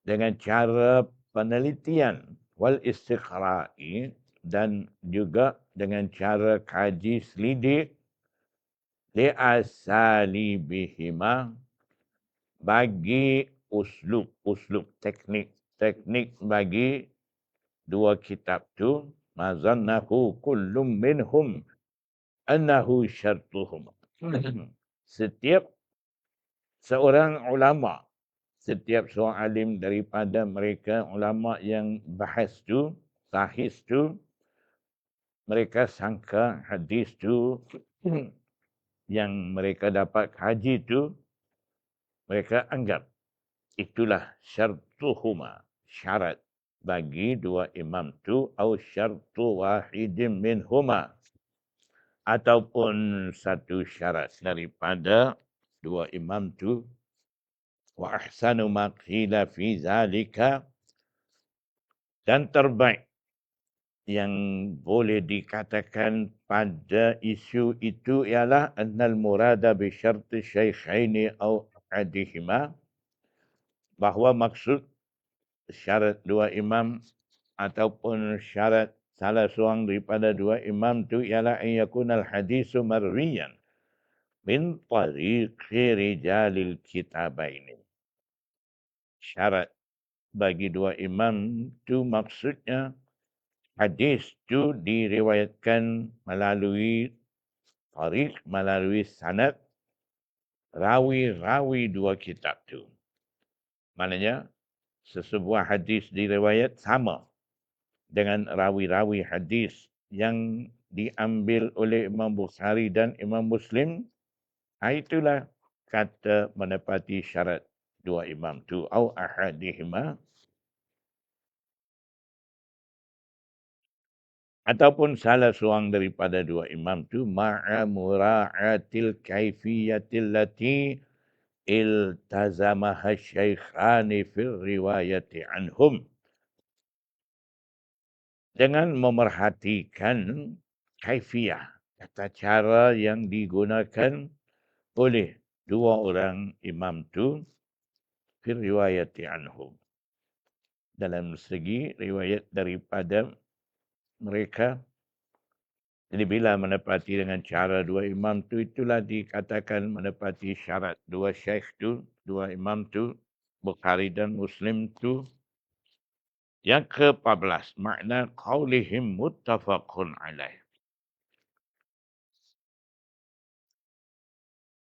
dengan cara penelitian wal istiqra'i dan juga dengan cara kaji selidik li asalibihima bagi uslub teknik bagi dua kitab tu, mazannahu kullum minhum annahu syartuhum. Setiap seorang ulama, setiap seorang alim daripada mereka ulama yang bahas tu, sahih tu, mereka sangka hadis tu yang mereka dapat kaji tu, mereka anggap itulah syartuhuma, syarat bagi dua imam tu, atau syartu wahidin minhuma, ataupun satu syarat daripada dua imam tu. Wa ahsanu ma qila fi zalika, dan terbaik yang boleh dikatakan pada isu itu ialah annal murada bi syarti syaikhaini au adihima, bahawa maksud syarat dua imam ataupun syarat salah seorang daripada dua imam tu ialah an yakunal hadisu marwiyan min tariqi rijalil kitabaini. Syarat bagi dua imam tu maksudnya hadis tu diriwayatkan melalui tariq, melalui sanad rawi-rawi dua kitab tu. Maknanya sesebuah hadis diriwayat sama dengan rawi-rawi hadis yang diambil oleh Imam Bukhari dan Imam Muslim, itulah kata menepati syarat dua imam tu au ahadihima, ataupun salah seorang daripada dua imam tu ma'a mura'atil kaifiyatil lati iltazamaha syaikhani fil riwayati anhum, dengan memerhatikan kaifiyah, tata cara yang digunakan oleh dua orang imam tu fil riwayati anhum, dalam segi riwayat daripada mereka. Jadi bila menepati dengan cara dua imam tu, itulah dikatakan menepati syarat dua syekh tu, dua imam tu, Bukhari dan Muslim tu. Yang ke-14, makna qaulihim muttafaqun alaih.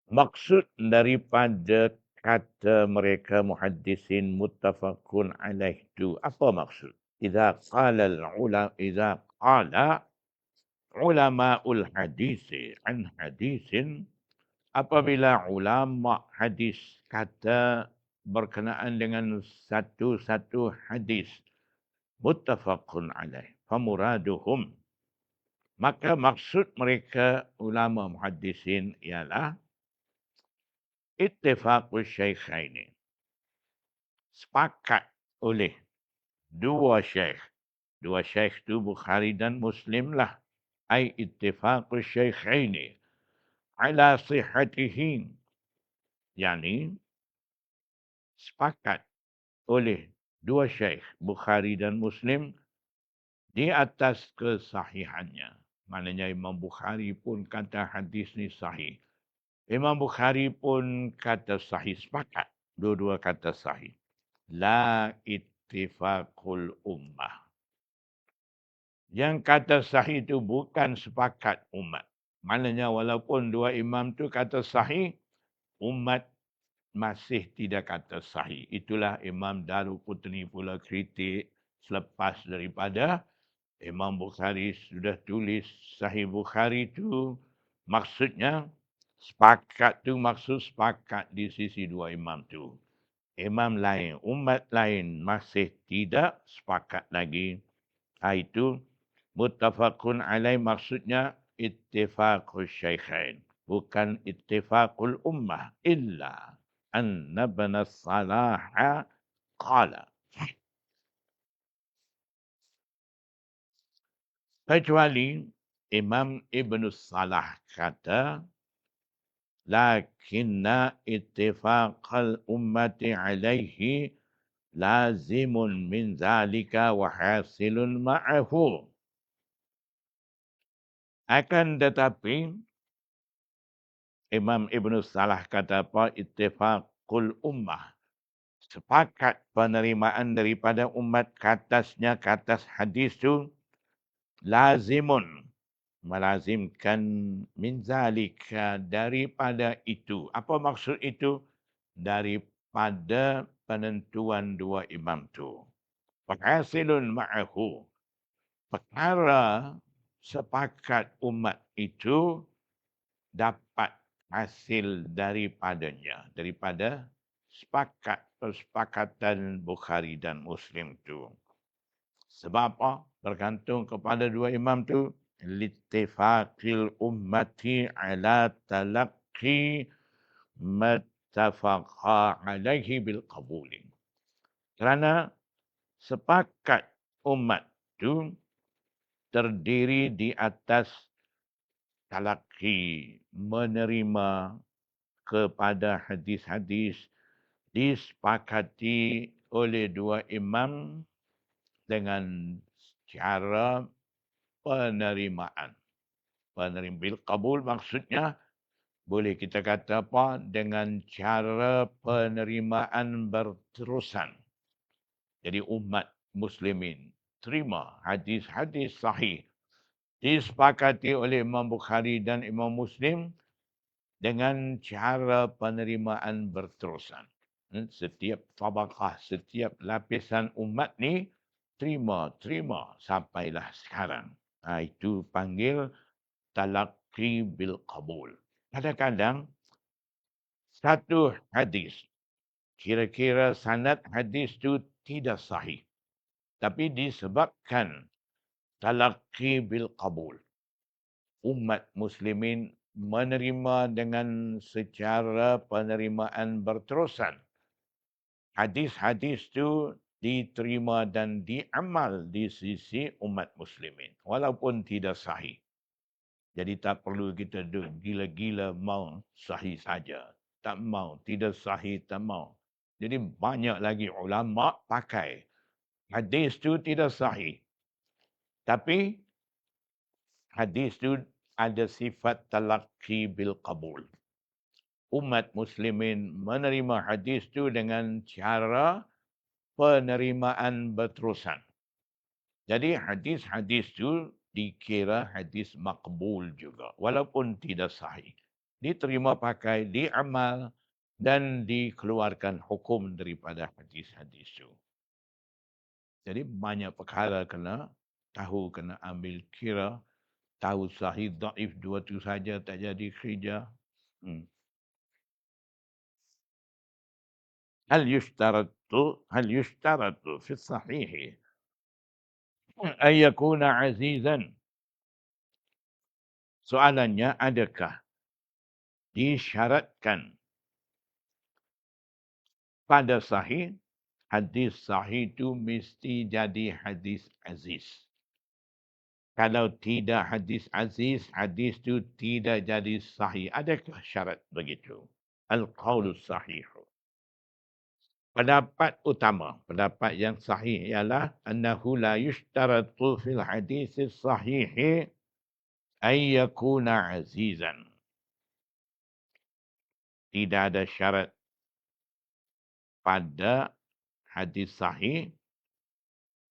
Maksud daripada kata mereka muhaddisin muttafaqun alaih tu, apa maksud? Idza qala ulama'ul hadisi an hadisin, apabila ulama hadis kata berkenaan dengan satu-satu hadis muttafaqun alaih, famuraduhum, maka maksud mereka ulama muhaddisin ialah ittifaqus syaikhaini, sepakat oleh dua syekh. Dua syekh tu Bukhari dan Muslim lah. Ai ittifaqus syaikhaini ala sihhatihi, yani sepakat oleh dua syekh Bukhari dan Muslim di atas kesahihannya. Maknanya Imam Bukhari pun kata hadis ni sahih. Imam Bukhari pun kata sahih, sepakat. Dua-dua kata sahih. La ittifaqul ummah. Yang kata sahih itu bukan sepakat umat. Maknanya walaupun dua imam tu kata sahih, umat masih tidak kata sahih. Itulah Imam Daruqutni pula kritik selepas daripada Imam Bukhari sudah tulis Sahih Bukhari itu, maksudnya sepakat tu maksud sepakat di sisi dua imam tu. Imam lain, umat lain masih tidak sepakat lagi. Itu muttafaqun alaih maksudnya ittifaqus syaikhain, bukan ittifaqul ummah, illa anna ibn Salaha qala, kecuali Imam Ibn Salah kata, lakinna ittifaqal ummati alaihi lazimun min zalika wa hasilun ma'ahu. Akan tetapi Imam Ibn Salah kata apa? Ittifaqul ummah, sepakat penerimaan daripada umat katasnya, katas hadis tu, lazimun, melazimkan, min zalika, daripada itu. Apa maksud itu? Daripada penentuan dua imam tu. Fahasilun ma'ahu, perkara sepakat umat itu dapat hasil daripadanya, daripada persepakatan Bukhari dan Muslim tu. Sebab apa? Bergantung kepada dua imam tu. Littifaqil ummati ala talaqqi mattafaqa alaihi bil qabuli. Kerana sepakat umat tu terdiri di atas talaqi, menerima kepada hadis-hadis disepakati oleh dua imam dengan cara penerimaan. Bil qabul maksudnya boleh kita kata apa? Dengan cara penerimaan berterusan. Jadi umat muslimin terima hadis-hadis sahih disepakati oleh Imam Bukhari dan Imam Muslim dengan cara penerimaan berterusan. Setiap tabaqah, setiap lapisan umat ni terima sampailah sekarang. Itu panggil talaqi bil qabul. Kadang-kadang satu hadis, kira-kira sanad hadis tu tidak sahih. Tapi disebabkan talaqi bil qabul, umat muslimin menerima dengan secara penerimaan berterusan. Hadis-hadis itu diterima dan diamal di sisi umat muslimin walaupun tidak sahih. Jadi tak perlu kita gila-gila mau sahih saja. Tak mau, tidak sahih tak mau. Jadi banyak lagi ulama pakai hadis itu tidak sahih. Tapi hadis itu ada sifat talaqi bil qabul. Umat muslimin menerima hadis itu dengan cara penerimaan berterusan. Jadi hadis-hadis itu dikira hadis makbul juga walaupun tidak sahih. Diterima pakai, diamal dan dikeluarkan hukum daripada hadis-hadis itu. Jadi banyak perkara kena tahu, kena ambil kira. Tahu sahih, daif, dua tu saja tak jadi kerja. هل يشترط في الصحيح أن يكون عزيزا؟ Soalannya, adakah disyaratkan pada sahih, hadis sahih itu mesti jadi hadis aziz? Kalau tidak hadis aziz, hadis itu tidak jadi sahih. Adakah syarat begitu? Al-qawlus sahih. Pendapat utama, pendapat yang sahih ialah annahu la yushtaratu fil hadis sahih ay yakuna azizan. Tidak ada syarat pada hadis sahih,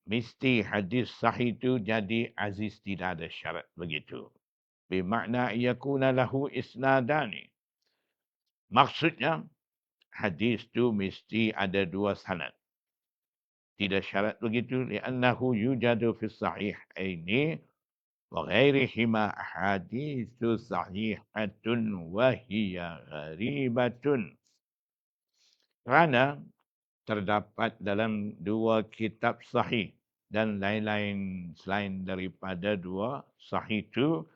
mesti hadis sahih itu jadi aziz, tidak ada syarat begitu. Bermakna yakuna lahu isnadani. Maksudnya hadis itu mesti ada dua sanad. Tidak syarat begitu, li'annahu yujadu fi sahihaini wa ghairihima ahaditsu sahihatun wa hiya gharibatun. Kerana terdapat dalam dua kitab sahih dan lain-lain selain daripada dua sahih itu,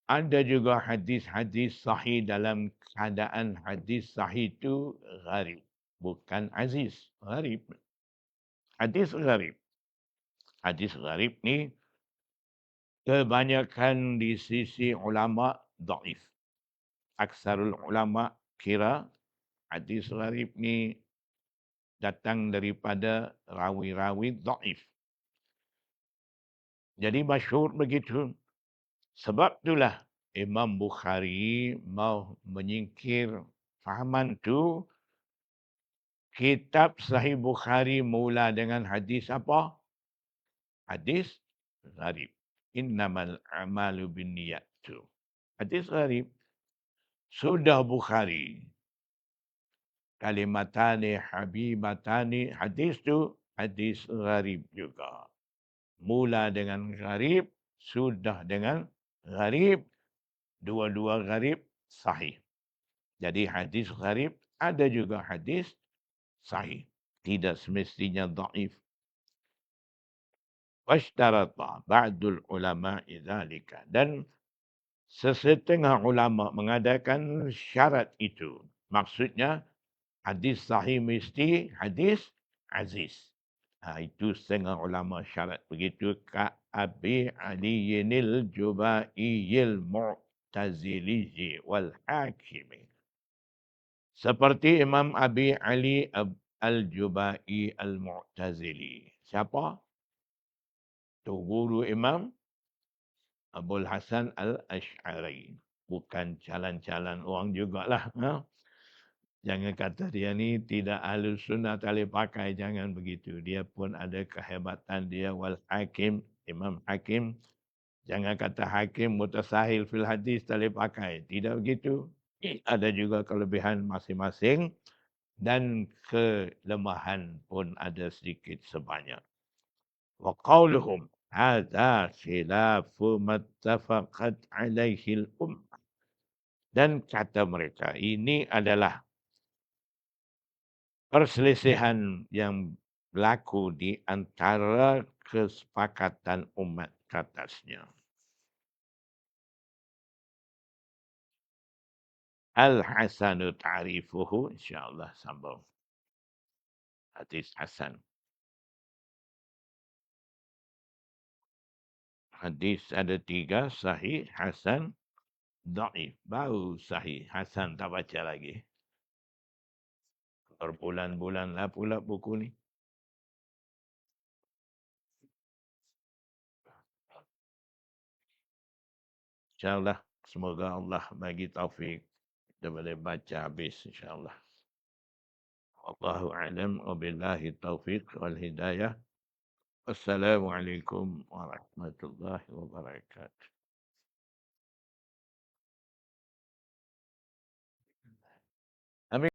ada juga hadis-hadis sahih dalam keadaan hadis sahih itu gharib. Bukan aziz, gharib. Hadis gharib. Hadis gharib ni kebanyakan di sisi ulama dhaif. Aksarul ulama kira hadis gharib ni datang daripada rawi-rawi dhaif. Jadi masyhur begitu. Sebab itulah Imam Bukhari mau menyingkir fahaman tu. Kitab Sahih Bukhari mula dengan hadis apa? Hadis gharib. Innamal a'malu binniyat tu. Hadis gharib. Sudah Bukhari. Kalimatani habibatani. Hadis tu hadis gharib juga. Mula dengan gharib, sudah dengan gharib. Dua-dua gharib sahih. Jadi hadis gharib ada juga hadis sahih. Tidak semestinya dhaif. Washtarata ba'dul ulama idzalika. Dan sesetengah ulama mengadakan syarat itu. Maksudnya hadis sahih mesti hadis aziz. Itu setengah ulama syarat begitu. Ka Abi Aliyinil Jubaiyil Mu'tazili wal Hakimi. Seperti Imam Abi Ali Al-Jubai Al-Mu'tazili. Siapa? Tu guru Imam Abul Hasan Al-Ash'ari. Bukan jalan-jalan orang jugalah. Ha? Jangan kata dia ni tidak ahli sunnah tak boleh pakai. Jangan begitu. Dia pun ada kehebatan dia. Wal Hakim, Imam Hakim. Jangan kata Hakim mutasahil fil hadis tak boleh pakai. Tidak begitu. Ada juga kelebihan masing-masing. Dan kelemahan pun ada sedikit sebanyak. Wa qawluhum hadha khilafu mattafaqat alaihi al-ummah. Dan kata mereka, ini adalah perselisihan yang berlaku di antara kesepakatan umat ke atasnya. Al-Hasanu ta'rifuhu, insyaAllah sambung. Hadis Hasan. Hadis ada 3, sahih, Hasan, Da'if. Baru sahih, Hasan tak baca lagi. Berbulan-bulan lah pula buku ni. InsyaAllah, semoga Allah bagi taufik. Kita boleh baca habis insyaAllah. Wallahu a'lam wa billahi taufiq wal hidayah. Wassalamualaikum warahmatullahi wabarakatuh.